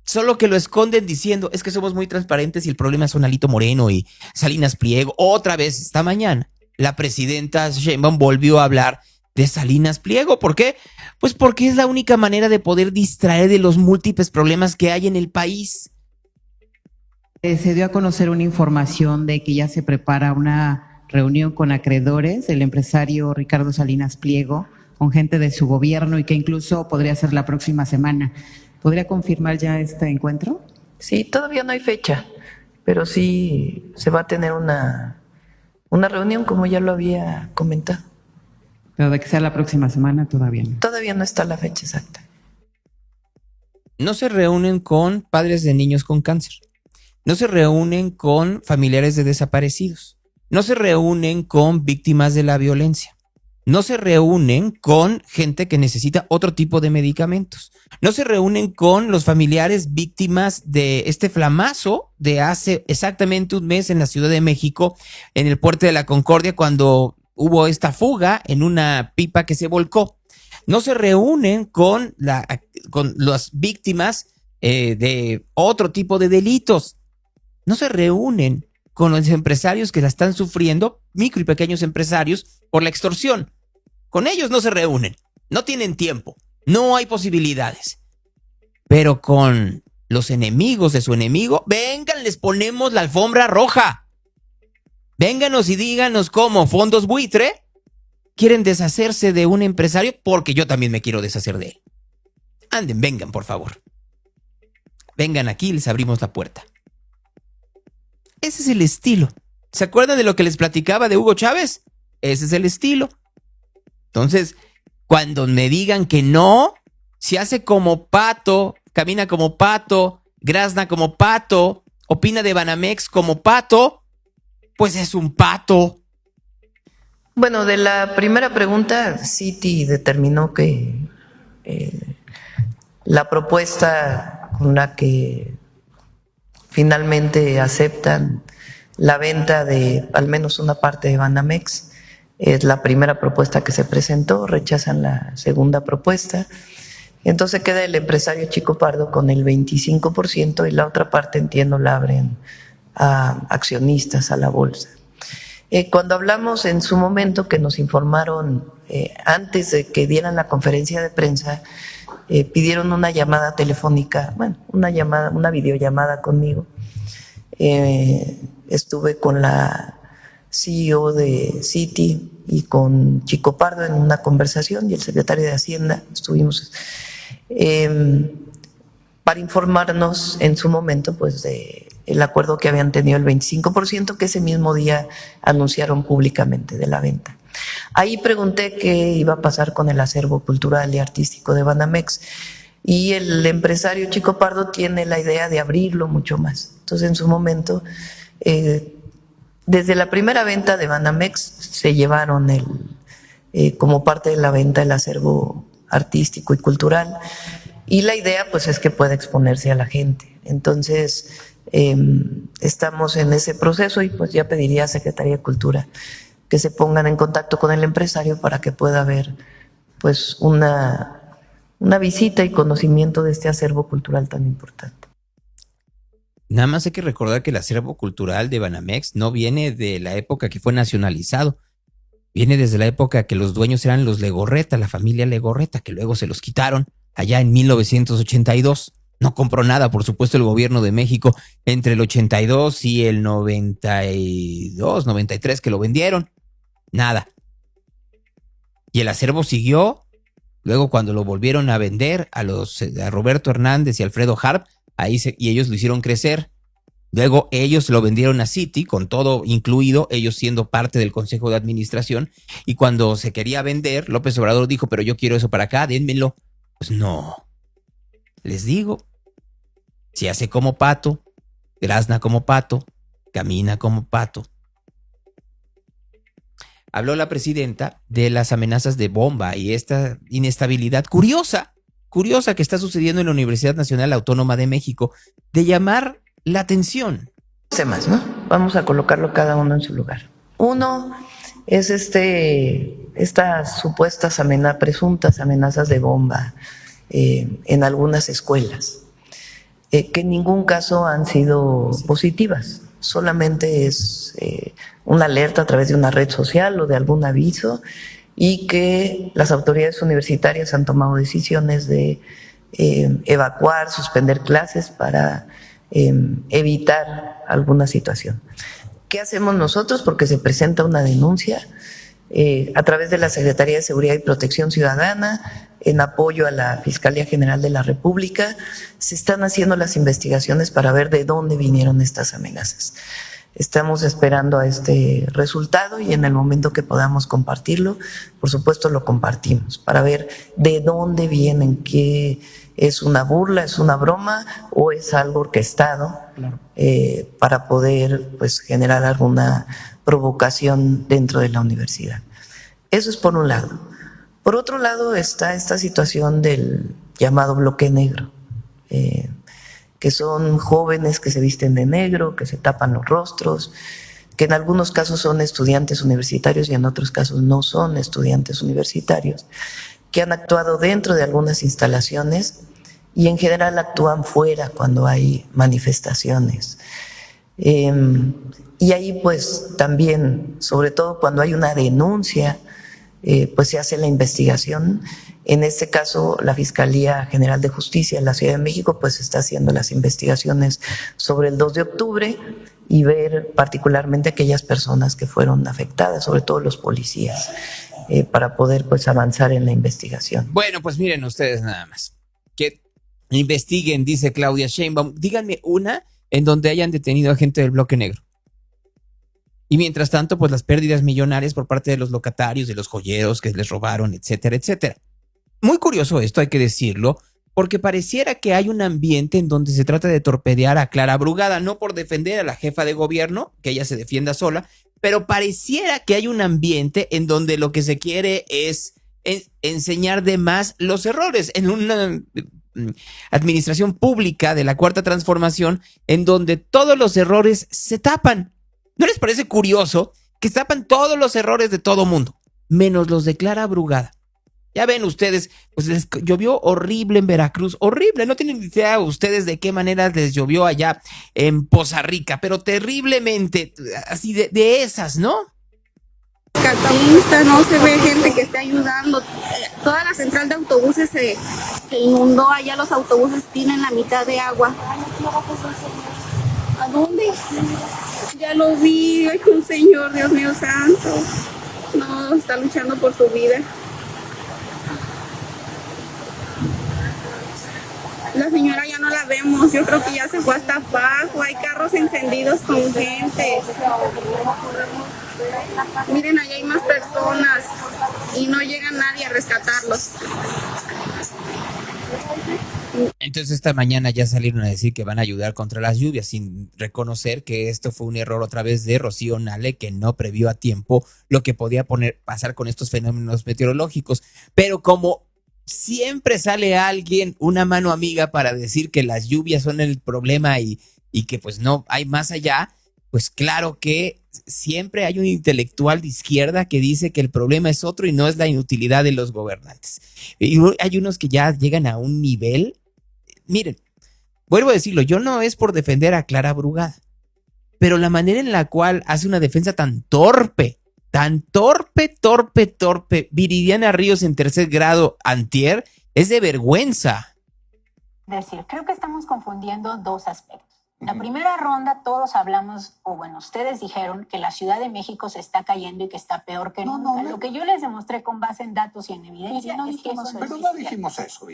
Solo que lo esconden diciendo, es que somos muy transparentes y el problema son Alito Moreno y Salinas Pliego. Otra vez esta mañana, la presidenta Sheinbaum volvió a hablar de Salinas Pliego. ¿Por qué? Pues porque es la única manera de poder distraer de los múltiples problemas que hay en el país. Se dio a conocer una información de que ya se prepara una reunión con acreedores del empresario Ricardo Salinas Pliego, con gente de su gobierno y que incluso podría ser la próxima semana. ¿Podría confirmar ya este encuentro? Sí, todavía no hay fecha, pero sí se va a tener una reunión, como ya lo había comentado. Pero de que sea la próxima semana todavía no. Todavía no está la fecha exacta. No se reúnen con padres de niños con cáncer. No se reúnen con familiares de desaparecidos. No se reúnen con víctimas de la violencia. No se reúnen con gente que necesita otro tipo de medicamentos. No se reúnen con los familiares víctimas de este flamazo de hace exactamente un mes en la Ciudad de México, en el Puente de la Concordia, cuando hubo esta fuga en una pipa que se volcó. No se reúnen con las víctimas de otro tipo de delitos. No se reúnen con los empresarios que la están sufriendo, micro y pequeños empresarios, por la extorsión. Con ellos no se reúnen, no tienen tiempo, no hay posibilidades. Pero con los enemigos de su enemigo, vengan, les ponemos la alfombra roja. Vénganos y díganos cómo fondos buitre quieren deshacerse de un empresario, porque yo también me quiero deshacer de él. Anden, vengan, por favor. Vengan aquí y les abrimos la puerta. Ese es el estilo. ¿Se acuerdan de lo que les platicaba de Hugo Chávez? Ese es el estilo. Entonces, cuando me digan que no, si hace como pato, camina como pato, grazna como pato, opina de Banamex como pato, pues es un pato. Bueno, de la primera pregunta, Citi determinó que la propuesta con la que finalmente aceptan la venta de al menos una parte de Banamex es la primera propuesta que se presentó, rechazan la segunda propuesta. Entonces queda el empresario Chico Pardo con el 25% y la otra parte, entiendo, la abren a accionistas, a la bolsa. Cuando hablamos en su momento que nos informaron antes de que dieran la conferencia de prensa, pidieron una llamada telefónica, una videollamada conmigo. Estuve con la CEO de Citi y con Chico Pardo en una conversación y el secretario de Hacienda. Estuvimos para informarnos en su momento pues de el acuerdo que habían tenido el 25% que ese mismo día anunciaron públicamente de la venta. Ahí pregunté qué iba a pasar con el acervo cultural y artístico de Banamex y el empresario Chico Pardo tiene la idea de abrirlo mucho más. Entonces en su momento desde la primera venta de Banamex se llevaron como parte de la venta el acervo artístico y cultural y la idea pues es que pueda exponerse a la gente. Entonces estamos en ese proceso y pues ya pediría a Secretaría de Cultura que se pongan en contacto con el empresario para que pueda haber pues una visita y conocimiento de este acervo cultural tan importante. Nada más hay que recordar que el acervo cultural de Banamex no viene de la época que fue nacionalizado. Viene desde la época que los dueños eran los Legorreta, la familia Legorreta, que luego se los quitaron allá en 1982. No compró nada, por supuesto, el gobierno de México entre el 82 y el 92, 93 que lo vendieron. Nada. Y el acervo siguió. Luego cuando lo volvieron a vender a Roberto Hernández y Alfredo Harp, y ellos lo hicieron crecer. Luego ellos lo vendieron a Citi, con todo incluido, ellos siendo parte del Consejo de Administración. Y cuando se quería vender, López Obrador dijo, pero yo quiero eso para acá, dénmelo. Pues no. Les digo, si hace como pato, grazna como pato, camina como pato. Habló la presidenta de las amenazas de bomba y esta inestabilidad curiosa que está sucediendo en la Universidad Nacional Autónoma de México, de llamar la atención. Temas, ¿no? Vamos a colocarlo cada uno en su lugar. Uno es estas supuestas presuntas amenazas de bomba en algunas escuelas, que en ningún caso han sido positivas. Solamente es una alerta a través de una red social o de algún aviso, y que las autoridades universitarias han tomado decisiones de evacuar, suspender clases para evitar alguna situación. ¿Qué hacemos nosotros? Porque se presenta una denuncia a través de la Secretaría de Seguridad y Protección Ciudadana, en apoyo a la Fiscalía General de la República. Se están haciendo las investigaciones para ver de dónde vinieron estas amenazas. Estamos esperando a este resultado y en el momento que podamos compartirlo, por supuesto lo compartimos, para ver de dónde vienen, qué es una burla, es una broma o es algo orquestado, para poder pues generar alguna provocación dentro de la universidad. Eso es por un lado. Por otro lado está esta situación del llamado bloque negro, que son jóvenes que se visten de negro, que se tapan los rostros, que en algunos casos son estudiantes universitarios y en otros casos no son estudiantes universitarios, que han actuado dentro de algunas instalaciones y en general actúan fuera cuando hay manifestaciones. Y ahí pues también, sobre todo cuando hay una denuncia, pues se hace la investigación. En este caso, la Fiscalía General de Justicia de la Ciudad de México pues está haciendo las investigaciones sobre el 2 de octubre y ver particularmente aquellas personas que fueron afectadas, sobre todo los policías, para poder pues avanzar en la investigación. Bueno, pues miren ustedes nada más. Que investiguen, dice Claudia Sheinbaum. Díganme una en donde hayan detenido a gente del bloque negro. Y mientras tanto, pues las pérdidas millonarias por parte de los locatarios, de los joyeros que les robaron, etcétera, etcétera. Muy curioso esto, hay que decirlo, porque pareciera que hay un ambiente en donde se trata de torpedear a Clara Brugada, no por defender a la jefa de gobierno, que ella se defienda sola, pero pareciera que hay un ambiente en donde lo que se quiere es enseñar de más los errores en una administración pública de la Cuarta Transformación, en donde todos los errores se tapan. ¿No les parece curioso que tapan todos los errores de todo mundo, menos los de Clara Brugada? Ya ven ustedes, pues les llovió horrible en Veracruz, horrible, no tienen idea ustedes de qué manera les llovió allá en Poza Rica, pero terriblemente, así de esas, ¿no? Catamista, no se ve gente que esté ayudando. Toda la central de autobuses se inundó, allá los autobuses tienen la mitad de agua. ¿A dónde? Ya lo vi, hay un señor, Dios mío santo. No, está luchando por su vida. La señora ya no la vemos, yo creo que ya se fue hasta abajo, hay carros encendidos con gente. Miren, allá hay más personas y no llega nadie a rescatarlos. Entonces esta mañana ya salieron a decir que van a ayudar contra las lluvias, sin reconocer que esto fue un error otra vez de Rocío Nale, que no previó a tiempo lo que podía pasar con estos fenómenos meteorológicos. Pero como siempre sale alguien, una mano amiga, para decir que las lluvias son el problema y que pues no hay más allá, pues claro que siempre hay un intelectual de izquierda que dice que el problema es otro y no es la inutilidad de los gobernantes. Y hay unos que ya llegan a un nivel. Miren, vuelvo a decirlo, yo no es por defender a Clara Brugada, pero la manera en la cual hace una defensa tan torpe, Viridiana Ríos en tercer grado antier, es de vergüenza. Creo que estamos confundiendo dos aspectos. La primera ronda todos hablamos, o bueno, ustedes dijeron que la Ciudad de México se está cayendo y que está peor que nunca. Lo que yo les demostré con base en datos y en evidencia es que eso no Pero es no cierto. dijimos eso.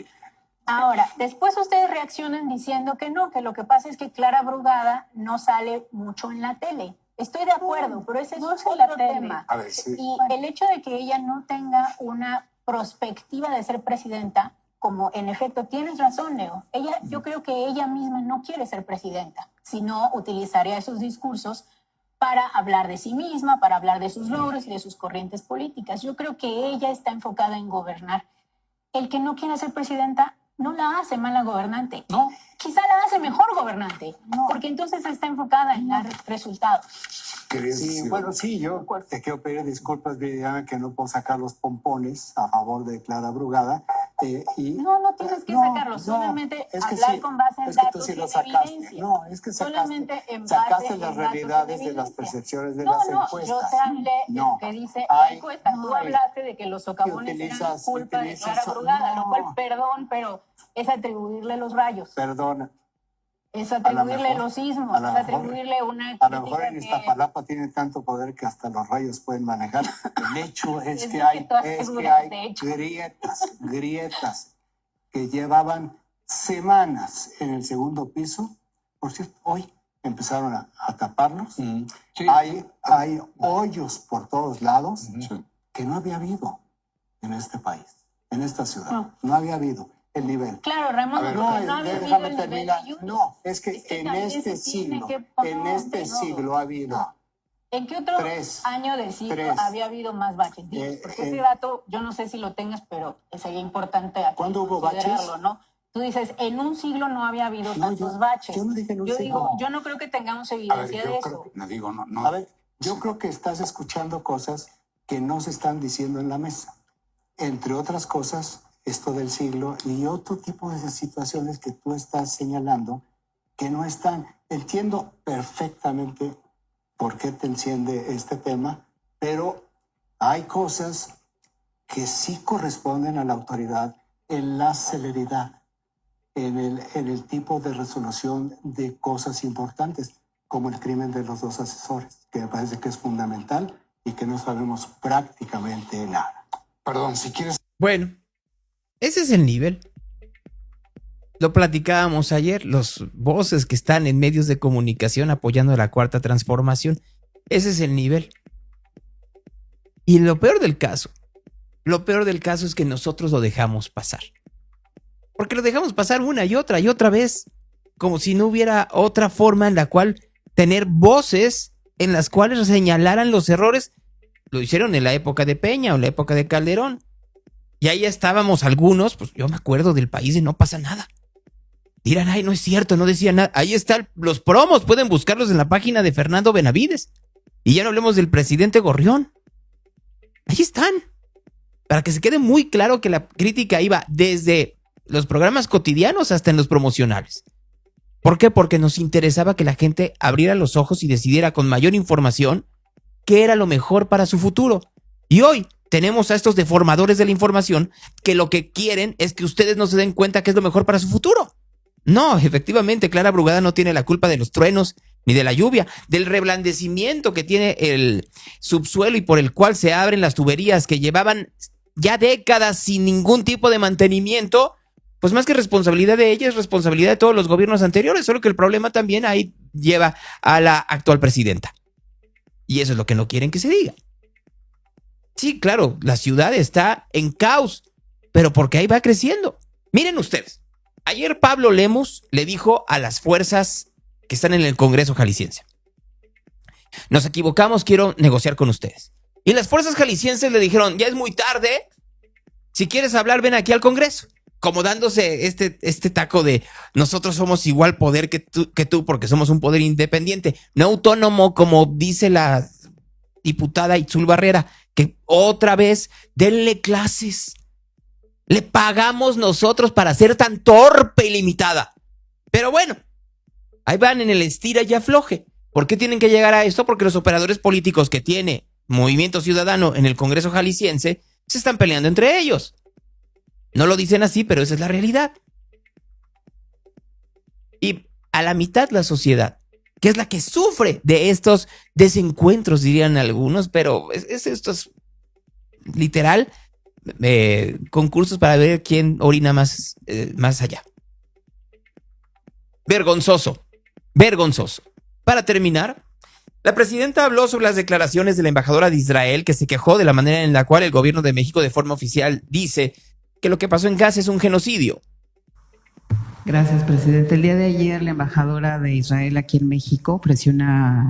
Ahora, después ustedes reaccionan diciendo que no, que lo que pasa es que Clara Brugada no sale mucho en la tele. Estoy de acuerdo, pero ese es otro tema. A ver, sí. Y el hecho de que ella no tenga una perspectiva de ser presidenta, como en efecto tienes razón, Leo, yo creo que ella misma no quiere ser presidenta, sino utilizaría esos discursos para hablar de sí misma, para hablar de sus logros y de sus corrientes políticas. Yo creo que ella está enfocada en gobernar. El que no quiere ser presidenta no la hace mala gobernante. No. Quizá la hace mejor gobernante, porque entonces está enfocada en dar resultados. Sí, bueno, sí, yo te quiero pedir disculpas, Viviana, que no puedo sacar los pompones a favor de Clara Brugada. No tienes que sacarlos, solamente hablar con base en datos y en evidencia. No, es que solamente sacaste las realidades de las percepciones de las encuestas. Yo te hablé de lo que dice la encuesta. Tú hablaste de que los socavones eran culpa de Clara Brugada, lo cual, perdón, pero es atribuirle los rayos. Perdona. Es atribuirle los sismos, es atribuirle una crítica. A lo mejor en Iztapalapa tiene tanto poder que hasta los rayos pueden manejar. El hecho es que hay grietas que llevaban semanas en el segundo piso. Por cierto, hoy empezaron a taparlos. Sí. Hay hoyos por todos lados que no había habido en este país, en esta ciudad. No había habido el nivel. Claro, Ramón, déjame terminar. No, es que en este siglo, ha habido. ¿En qué otro año del siglo había habido más baches? Porque ese dato, yo no sé si lo tengas, pero sería importante aquí. ¿Cuándo hubo baches? ¿No? Tú dices, en un siglo no había habido tantos baches. Yo no dije en un siglo. Digo, yo no creo que tengamos evidencia de eso. A ver, yo creo que estás escuchando cosas que no se están diciendo en la mesa. Entre otras cosas, esto del siglo y otro tipo de situaciones que tú estás señalando que no están. Entiendo perfectamente por qué te enciende este tema, pero hay cosas que sí corresponden a la autoridad en la celeridad, en el tipo de resolución de cosas importantes, como el crimen de los dos asesores, que me parece que es fundamental y que no sabemos prácticamente nada. Perdón, si quieres... Bueno, ese es el nivel. Lo platicábamos ayer, los voces que están en medios de comunicación apoyando a la Cuarta Transformación. Ese es el nivel. Y lo peor del caso es que nosotros lo dejamos pasar. Porque lo dejamos pasar una y otra vez, como si no hubiera otra forma en la cual tener voces en las cuales señalaran los errores. Lo hicieron en la época de Peña o en la época de Calderón. Y ahí estábamos algunos, pues yo me acuerdo del país de no pasa nada. Dirán, ay, no es cierto, no decía nada. Ahí están los promos, pueden buscarlos en la página de Fernando Benavides. Y ya no hablemos del presidente Gorrión. Ahí están. Para que se quede muy claro que la crítica iba desde los programas cotidianos hasta en los promocionales. ¿Por qué? Porque nos interesaba que la gente abriera los ojos y decidiera con mayor información qué era lo mejor para su futuro. Y hoy tenemos a estos deformadores de la información que lo que quieren es que ustedes no se den cuenta que es lo mejor para su futuro. No, efectivamente, Clara Brugada no tiene la culpa de los truenos ni de la lluvia, del reblandecimiento que tiene el subsuelo y por el cual se abren las tuberías que llevaban ya décadas sin ningún tipo de mantenimiento. Pues más que responsabilidad de ella, es responsabilidad de todos los gobiernos anteriores, solo que el problema también ahí lleva a la actual presidenta. Y eso es lo que no quieren que se diga. Sí, claro, la ciudad está en caos, pero porque ahí va creciendo. Miren ustedes, ayer Pablo Lemos le dijo a las fuerzas que están en el Congreso jalisciense: nos equivocamos, quiero negociar con ustedes. Y las fuerzas jaliscienses le dijeron: ya es muy tarde, si quieres hablar ven aquí al Congreso. Como dándose este taco de nosotros somos igual poder que tú porque somos un poder independiente, no autónomo, como dice la diputada Itzul Barrera, que otra vez denle clases. Le pagamos nosotros para ser tan torpe y limitada. Pero bueno, ahí van en el estira y afloje. ¿Por qué tienen que llegar a esto? Porque los operadores políticos que tiene Movimiento Ciudadano en el Congreso jalisciense se están peleando entre ellos. No lo dicen así, pero esa es la realidad. Y a la mitad la sociedad, que es la que sufre de estos desencuentros, dirían algunos, pero esto es literal concursos para ver quién orina más allá. Vergonzoso, vergonzoso. Para terminar, la presidenta habló sobre las declaraciones de la embajadora de Israel, que se quejó de la manera en la cual el gobierno de México de forma oficial dice que lo que pasó en Gaza es un genocidio. Gracias, presidente. El día de ayer, la embajadora de Israel aquí en México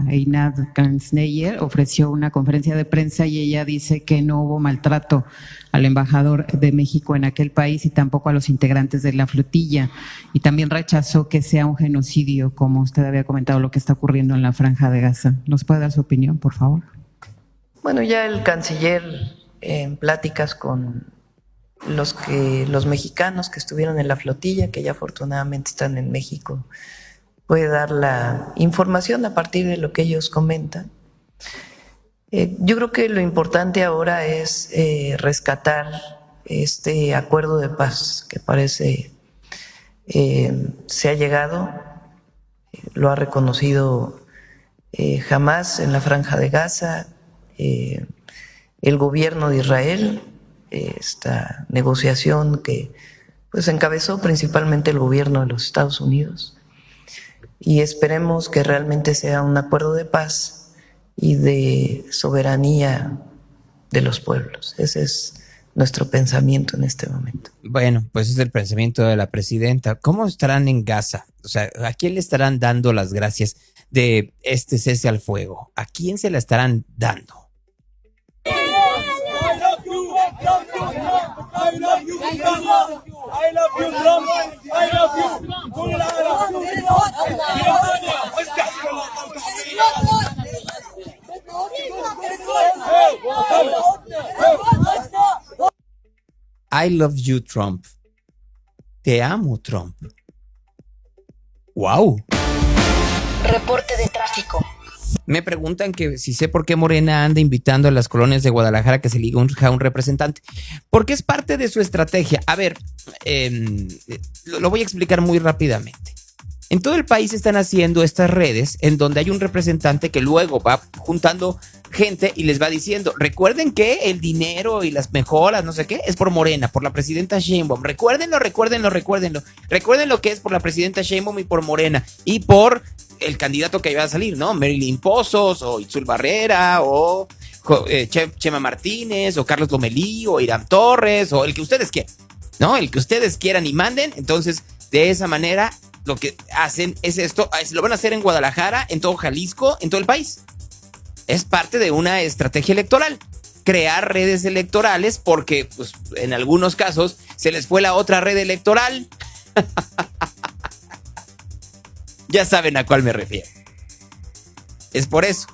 Einat Kanzneyer ofreció una conferencia de prensa y ella dice que no hubo maltrato al embajador de México en aquel país y tampoco a los integrantes de la flotilla. Y también rechazó que sea un genocidio, como usted había comentado, lo que está ocurriendo en la Franja de Gaza. ¿Nos puede dar su opinión, por favor? Bueno, ya el canciller, en pláticas con los mexicanos que estuvieron en la flotilla, que ya afortunadamente están en México, puede dar la información a partir de lo que ellos comentan. Yo creo que lo importante ahora es rescatar este acuerdo de paz que parece se ha llegado, lo ha reconocido Hamás en la Franja de Gaza, el gobierno de Israel, esta negociación que pues encabezó principalmente el gobierno de los Estados Unidos, y esperemos que realmente sea un acuerdo de paz y de soberanía de los pueblos. Ese es nuestro pensamiento en este momento. Bueno, pues es el pensamiento de la presidenta. ¿Cómo estarán en Gaza? O sea, ¿a quién le estarán dando las gracias de este cese al fuego? ¿A quién se la estarán dando? I love you, Trump. Te amo, Trump. Wow. Reporte de tráfico. Me preguntan que si sé por qué Morena anda invitando a las colonias de Guadalajara que se elija a un representante. Porque es parte de su estrategia. A ver, lo voy a explicar muy rápidamente. En todo el país están haciendo estas redes en donde hay un representante que luego va juntando gente y les va diciendo, recuerden que el dinero y las mejoras, no sé qué, es por Morena, por la presidenta Sheinbaum. Recuérdenlo. Recuerden lo que es por la presidenta Sheinbaum y por Morena y por el candidato que iba a salir, ¿no? Marilyn Pozos o Itzul Barrera o Chema Martínez o Carlos Lomelí o Irán Torres o el que ustedes quieran, ¿no? El que ustedes quieran y manden. Entonces, de esa manera, lo que hacen es esto, lo van a hacer en Guadalajara, en todo Jalisco, en todo el país. Es parte de una estrategia electoral, crear redes electorales porque, pues, en algunos casos se les fue la otra red electoral. Ya saben a cuál me refiero. Es por eso.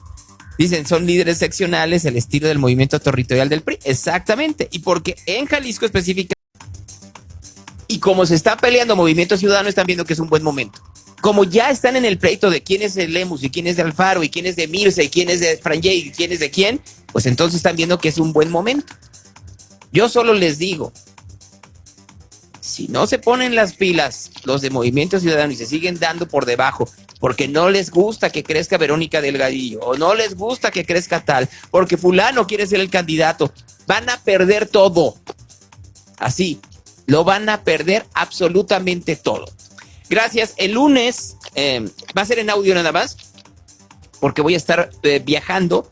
Dicen, son líderes seccionales, el estilo del movimiento territorial del PRI. Exactamente. Y porque en Jalisco específicamente, y como se está peleando Movimiento Ciudadano, están viendo que es un buen momento. Como ya están en el pleito de quién es de Lemus y quién es de Alfaro y quién es de Mirza y quién es de Franje y quién es de quién, pues entonces están viendo que es un buen momento. Yo solo les digo, si no se ponen las pilas los de Movimiento Ciudadano y se siguen dando por debajo porque no les gusta que crezca Verónica Delgadillo o no les gusta que crezca tal, porque fulano quiere ser el candidato, van a perder todo. Así, lo van a perder absolutamente todo. Gracias. El lunes va a ser en audio nada más, porque voy a estar viajando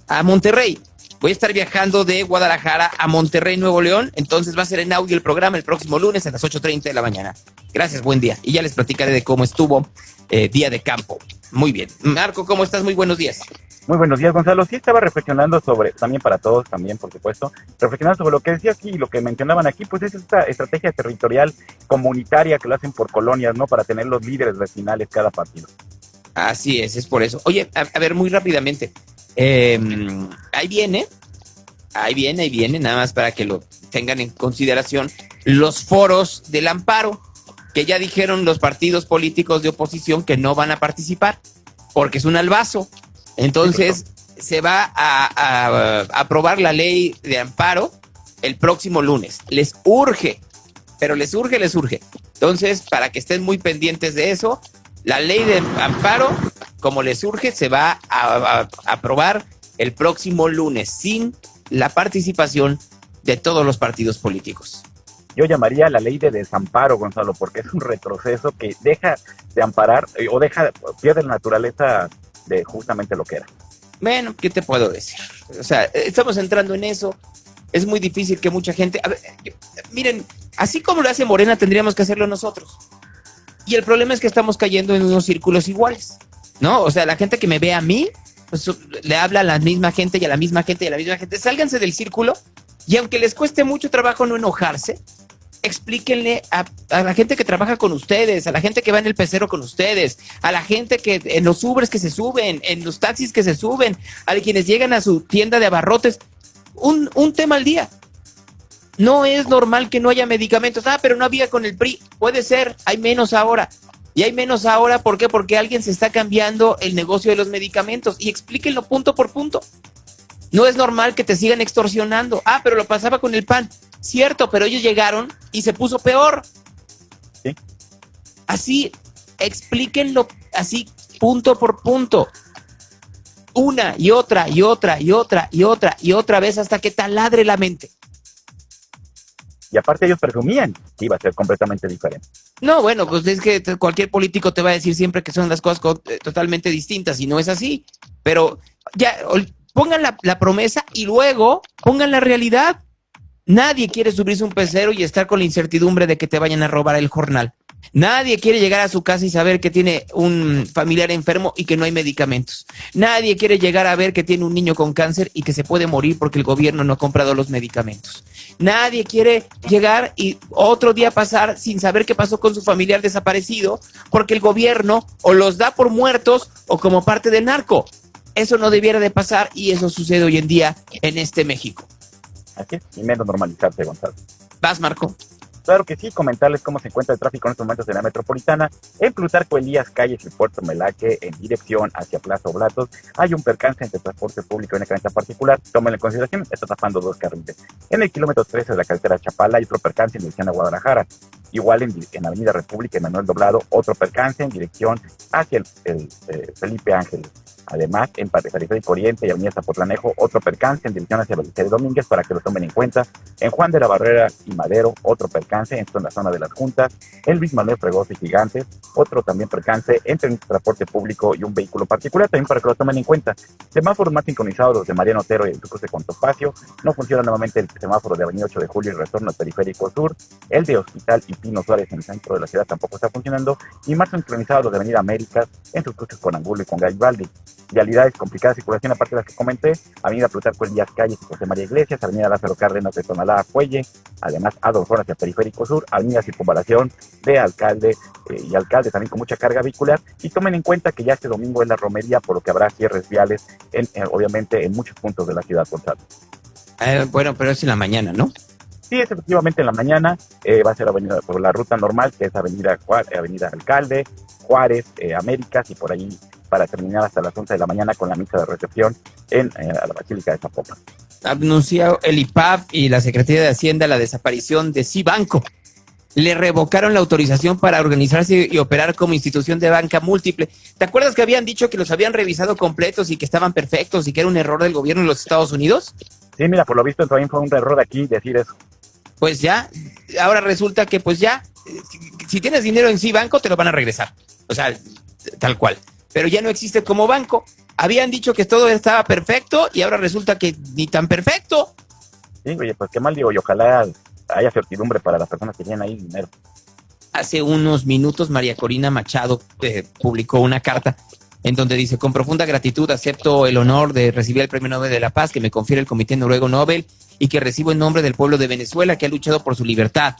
a Monterrey. Voy a estar viajando de Guadalajara a Monterrey, Nuevo León. Entonces va a ser en audio el programa el próximo lunes a las 8:30 de la mañana. Gracias, buen día. Y ya les platicaré de cómo estuvo día de campo. Muy bien. Marco, ¿cómo estás? Muy buenos días. Muy buenos días, Gonzalo. Sí, estaba reflexionando sobre, también para todos, también, por supuesto, reflexionando sobre lo que decía aquí y lo que mencionaban aquí, pues es esta estrategia territorial comunitaria que lo hacen por colonias, ¿no? Para tener los líderes vecinales cada partido. Así es por eso. Oye, a ver, muy rápidamente. Ahí viene, nada más para que lo tengan en consideración, los foros del amparo, que ya dijeron los partidos políticos de oposición que no van a participar, porque es un albazo. Entonces, se va a aprobar la ley de amparo el próximo lunes. Les urge, pero les urge. Entonces, para que estén muy pendientes de eso, La ley de amparo, como le surge, se va a aprobar el próximo lunes, sin la participación de todos los partidos políticos. Yo llamaría la ley de desamparo, Gonzalo, porque es un retroceso que deja de amparar o pierde la naturaleza de justamente lo que era. Bueno, ¿qué te puedo decir? O sea, estamos entrando en eso. Es muy difícil que mucha gente... A ver, miren, así como lo hace Morena, tendríamos que hacerlo nosotros. Y el problema es que estamos cayendo en unos círculos iguales, ¿no? O sea, la gente que me ve a mí, pues le habla a la misma gente y a la misma gente y a la misma gente. Sálganse del círculo y aunque les cueste mucho trabajo no enojarse, explíquenle a la gente que trabaja con ustedes, a la gente que va en el pecero con ustedes, a la gente que en los Ubers que se suben, en los taxis que se suben, a quienes llegan a su tienda de abarrotes, un tema al día. No es normal que no haya medicamentos. Pero no había con el PRI. Puede ser, hay menos ahora. Y hay menos ahora, ¿por qué? Porque alguien se está cambiando el negocio de los medicamentos. Y explíquenlo punto por punto. No es normal que te sigan extorsionando. Pero lo pasaba con el PAN. Cierto, pero ellos llegaron y se puso peor. ¿Sí? Así, explíquenlo así, punto por punto. Una y otra y otra y otra y otra y otra vez hasta que taladre la mente. Y aparte ellos presumían que iba a ser completamente diferente. No, bueno, pues es que cualquier político te va a decir siempre que son las cosas totalmente distintas y no es así. Pero ya, pongan la promesa y luego pongan la realidad. Nadie quiere subirse un pecero y estar con la incertidumbre de que te vayan a robar el jornal. Nadie quiere llegar a su casa y saber que tiene un familiar enfermo y que no hay medicamentos. Nadie quiere llegar a ver que tiene un niño con cáncer y que se puede morir porque el gobierno no ha comprado los medicamentos. Nadie quiere llegar y otro día pasar sin saber qué pasó con su familiar desaparecido porque el gobierno o los da por muertos o como parte del narco. Eso no debiera de pasar y eso sucede hoy en día en este México. Así es, y menos normalizarse, Gonzalo. ¿Vas, Marco? Claro que sí, comentarles cómo se encuentra el tráfico en estos momentos en la metropolitana. En Plutarco Elías, Calles y Puerto Melaque, en dirección hacia Plaza Oblatos, hay un percance entre transporte público y una camioneta particular. Tómenlo en consideración, está tapando 2 carriles. En el kilómetro 13 de la carretera Chapala hay otro percance en dirección a Guadalajara. Igual en Avenida República y Manuel Doblado, otro percance en dirección hacia el Felipe Ángeles. Además, en Periférico Oriente y Avenida Zapotlanejo, otro percance en dirección hacia Belisario Domínguez para que lo tomen en cuenta. En Juan de la Barrera y Madero, otro percance, esto en la zona de las Juntas. En Luis Manuel Fregoso y Gigantes, otro también percance entre un transporte público y un vehículo particular, también para que lo tomen en cuenta. Semáforos más sincronizados, los de Mariano Otero y el cruce con Topacio. No funciona nuevamente el semáforo de Avenida 8 de Julio y retorno al Periférico Sur. El de Hospital y Pino Suárez en el centro de la ciudad tampoco está funcionando. Y más sincronizados los de Avenida Américas en sus cruces con Angulo y con Garibaldi. Vialidades, complicada circulación, aparte de las que comenté, Avenida Plutarco Elías Calles y José María Iglesias, Avenida Lázaro Cárdenas de Tonalá a Cuelle, además a 2 horas hacia Periférico Sur, Avenida Circunvalación de Alcalde y Alcalde también con mucha carga vehicular, y tomen en cuenta que ya este domingo es la romería, por lo que habrá cierres viales, obviamente en muchos puntos de la ciudad, Gonzalo. Bueno, pero es en la mañana, ¿no? Sí, es efectivamente en la mañana, va a ser avenida por la ruta normal, que es Avenida Alcalde, Juárez, Américas, y por ahí para terminar hasta las 11 de la mañana con la misa de recepción en la Basílica de Zapopan. Anunció el IPAB y la Secretaría de Hacienda la desaparición de Cibanco. Le revocaron la autorización para organizarse y operar como institución de banca múltiple. ¿Te acuerdas que habían dicho que los habían revisado completos y que estaban perfectos y que era un error del gobierno de los Estados Unidos? Sí, mira, por lo visto también fue un error de aquí decir eso. Pues ya, ahora resulta que pues ya, si tienes dinero en Cibanco te lo van a regresar. O sea, tal cual. Pero ya no existe como banco. Habían dicho que todo estaba perfecto y ahora resulta que ni tan perfecto. Sí, oye, pues qué mal digo, y ojalá haya certidumbre para las personas que tienen ahí dinero. Hace unos minutos María Corina Machado publicó una carta en donde dice: con profunda gratitud acepto el honor de recibir el Premio Nobel de la Paz que me confiere el Comité Noruego Nobel y que recibo en nombre del pueblo de Venezuela que ha luchado por su libertad.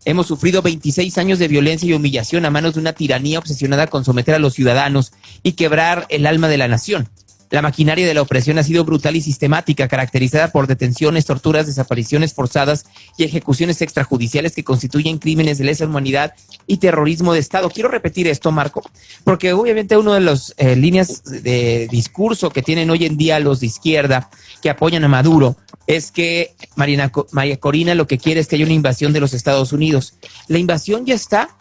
Hemos sufrido 26 años de violencia y humillación a manos de una tiranía obsesionada con someter a los ciudadanos y quebrar el alma de la nación. La maquinaria de la opresión ha sido brutal y sistemática, caracterizada por detenciones, torturas, desapariciones forzadas y ejecuciones extrajudiciales que constituyen crímenes de lesa humanidad y terrorismo de Estado. Quiero repetir esto, Marco, porque obviamente una de las líneas de discurso que tienen hoy en día los de izquierda que apoyan a Maduro es que María Corina lo que quiere es que haya una invasión de los Estados Unidos. La invasión ya está.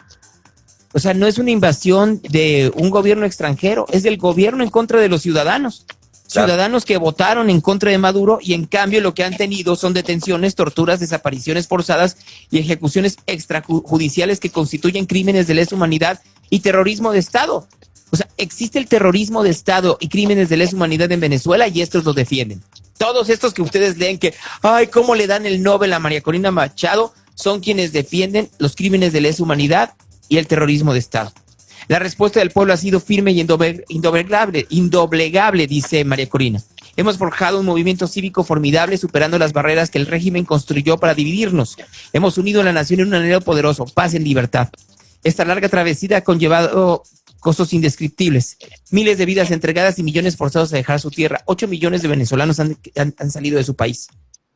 O sea, no es una invasión de un gobierno extranjero, es del gobierno en contra de los ciudadanos. Ciudadanos que votaron en contra de Maduro y en cambio lo que han tenido son detenciones, torturas, desapariciones forzadas y ejecuciones extrajudiciales que constituyen crímenes de lesa humanidad y terrorismo de Estado. O sea, existe el terrorismo de Estado y crímenes de lesa humanidad en Venezuela y estos lo defienden. Todos estos que ustedes leen que, ay, ¿cómo le dan el Nobel a María Corina Machado? Son quienes defienden los crímenes de lesa humanidad y el terrorismo de Estado. La respuesta del pueblo ha sido firme y indoblegable, dice María Corina. Hemos forjado un movimiento cívico formidable superando las barreras que el régimen construyó para dividirnos. Hemos unido a la nación en un anhelo poderoso, paz y libertad. Esta larga travesía ha conllevado costos indescriptibles, miles de vidas entregadas y millones forzados a dejar su tierra. 8 millones de venezolanos han salido de su país.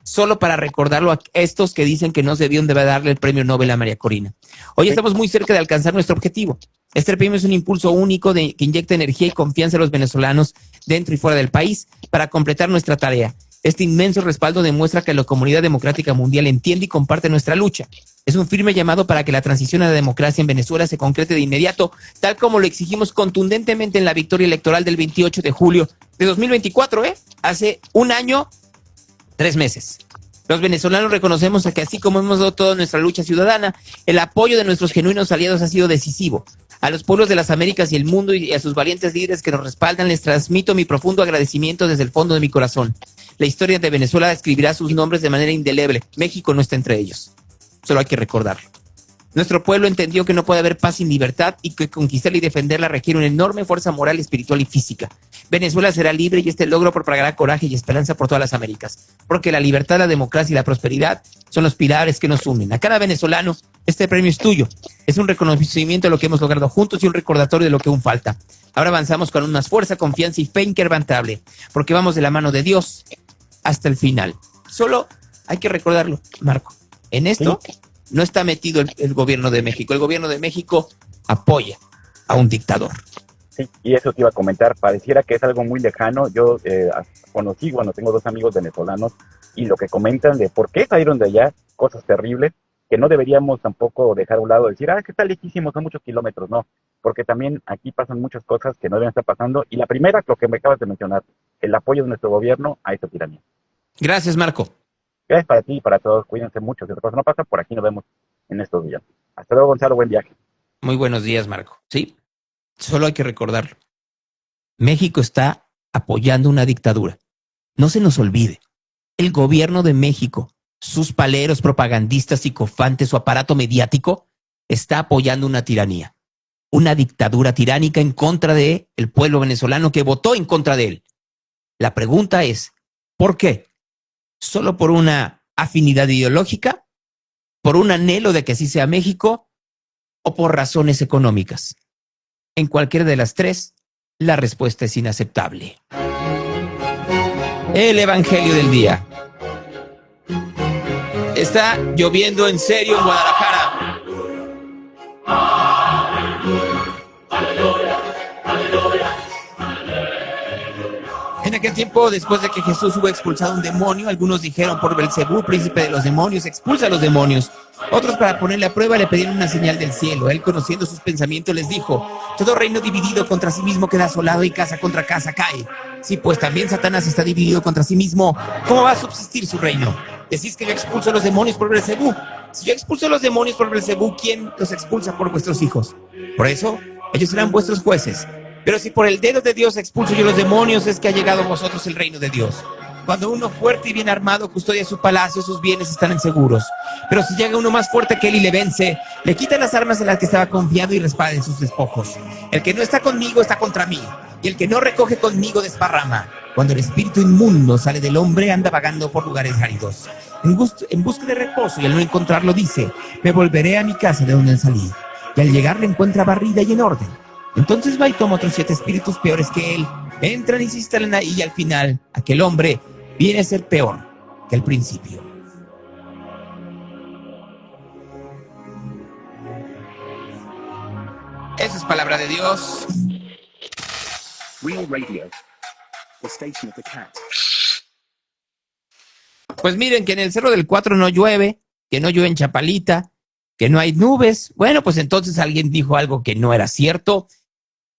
Solo para recordarlo a estos que dicen que no se debieron de darle el premio Nobel a María Corina. Hoy estamos muy cerca de alcanzar nuestro objetivo. Este premio es un impulso único que inyecta energía y confianza a los venezolanos dentro y fuera del país para completar nuestra tarea. Este inmenso respaldo demuestra que la comunidad democrática mundial entiende y comparte nuestra lucha. Es un firme llamado para que la transición a la democracia en Venezuela se concrete de inmediato, tal como lo exigimos contundentemente en la victoria electoral del 28 de julio de 2024, hace un año, 3 meses. Los venezolanos reconocemos que así como hemos dado toda nuestra lucha ciudadana, el apoyo de nuestros genuinos aliados ha sido decisivo. A los pueblos de las Américas y el mundo y a sus valientes líderes que nos respaldan les transmito mi profundo agradecimiento desde el fondo de mi corazón. La historia de Venezuela escribirá sus nombres de manera indeleble. México no está entre ellos. Solo hay que recordarlo. Nuestro pueblo entendió que no puede haber paz sin libertad y que conquistarla y defenderla requiere una enorme fuerza moral, espiritual y física. Venezuela será libre y este logro propagará coraje y esperanza por todas las Américas, porque la libertad, la democracia y la prosperidad son los pilares que nos unen. A cada venezolano, este premio es tuyo. Es un reconocimiento de lo que hemos logrado juntos y un recordatorio de lo que aún falta. Ahora avanzamos con más fuerza, confianza y fe inquebrantable, porque vamos de la mano de Dios hasta el final. Solo hay que recordarlo, Marco. En esto no está metido el gobierno de México. El gobierno de México apoya a un dictador. Sí, y eso te iba a comentar. Pareciera que es algo muy lejano. Yo conocí, tengo 2 amigos venezolanos y lo que comentan de por qué salieron de allá, cosas terribles, que no deberíamos tampoco dejar a un lado, decir, que está lejísimo, son muchos kilómetros. No, porque también aquí pasan muchas cosas que no deben estar pasando. Y la primera, lo que me acabas de mencionar, el apoyo de nuestro gobierno a esta tiranía. Gracias, Marco. Gracias para ti y para todos. Cuídense mucho. Si otra cosa no pasa, por aquí nos vemos en estos días. Hasta luego, Gonzalo. Buen viaje. Muy buenos días, Marco. Sí, solo hay que recordarlo. México está apoyando una dictadura. No se nos olvide. El gobierno de México, sus paleros, propagandistas, psicofantes, su aparato mediático, está apoyando una tiranía. Una dictadura tiránica en contra de el pueblo venezolano que votó en contra de él. La pregunta es, ¿por qué? ¿Solo por una afinidad ideológica? ¿Por un anhelo de que así sea México? ¿O por razones económicas? En cualquiera de las 3, la respuesta es inaceptable. El Evangelio del día. Está lloviendo en serio en Guadalajara. En aquel tiempo, después de que Jesús hubo expulsado un demonio, algunos dijeron: por Belcebú, príncipe de los demonios, expulsa a los demonios. Otros, para ponerle a prueba, le pedieron una señal del cielo. Él, conociendo sus pensamientos, les dijo: todo reino dividido contra sí mismo queda asolado y casa contra casa cae. Si pues también Satanás está dividido contra sí mismo, ¿cómo va a subsistir su reino? Decís que yo expulso a los demonios por Belcebú. Si yo expulso a los demonios por Belcebú, ¿quién los expulsa por vuestros hijos? Por eso, ellos serán vuestros jueces. Pero si por el dedo de Dios expulso yo los demonios, es que ha llegado a vosotros el reino de Dios. Cuando uno fuerte y bien armado custodia su palacio, sus bienes estarán seguros. Pero si llega uno más fuerte que él y le vence, le quita las armas en las que estaba confiado y respalda en sus despojos. El que no está conmigo está contra mí, y el que no recoge conmigo desparrama. Cuando el espíritu inmundo sale del hombre, anda vagando por lugares áridos. En busca de reposo, y al no encontrarlo dice: me volveré a mi casa de donde salí. Y al llegar la encuentra barrida y en orden. Entonces va y toma otros 7 espíritus peores que él, entran y se instalan ahí, y al final aquel hombre viene a ser peor que al principio. Esa es palabra de Dios. Real Radio, the station of the cat. Pues miren que en el Cerro del 4 no llueve, que no llueve en Chapalita, que no hay nubes. Bueno, pues entonces alguien dijo algo que no era cierto,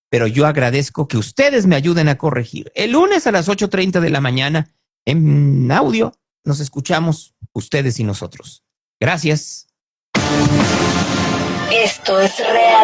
pero yo agradezco que ustedes me ayuden a corregir. El lunes a las 8:30 de la mañana, en audio, nos escuchamos ustedes y nosotros. Gracias. Esto es real.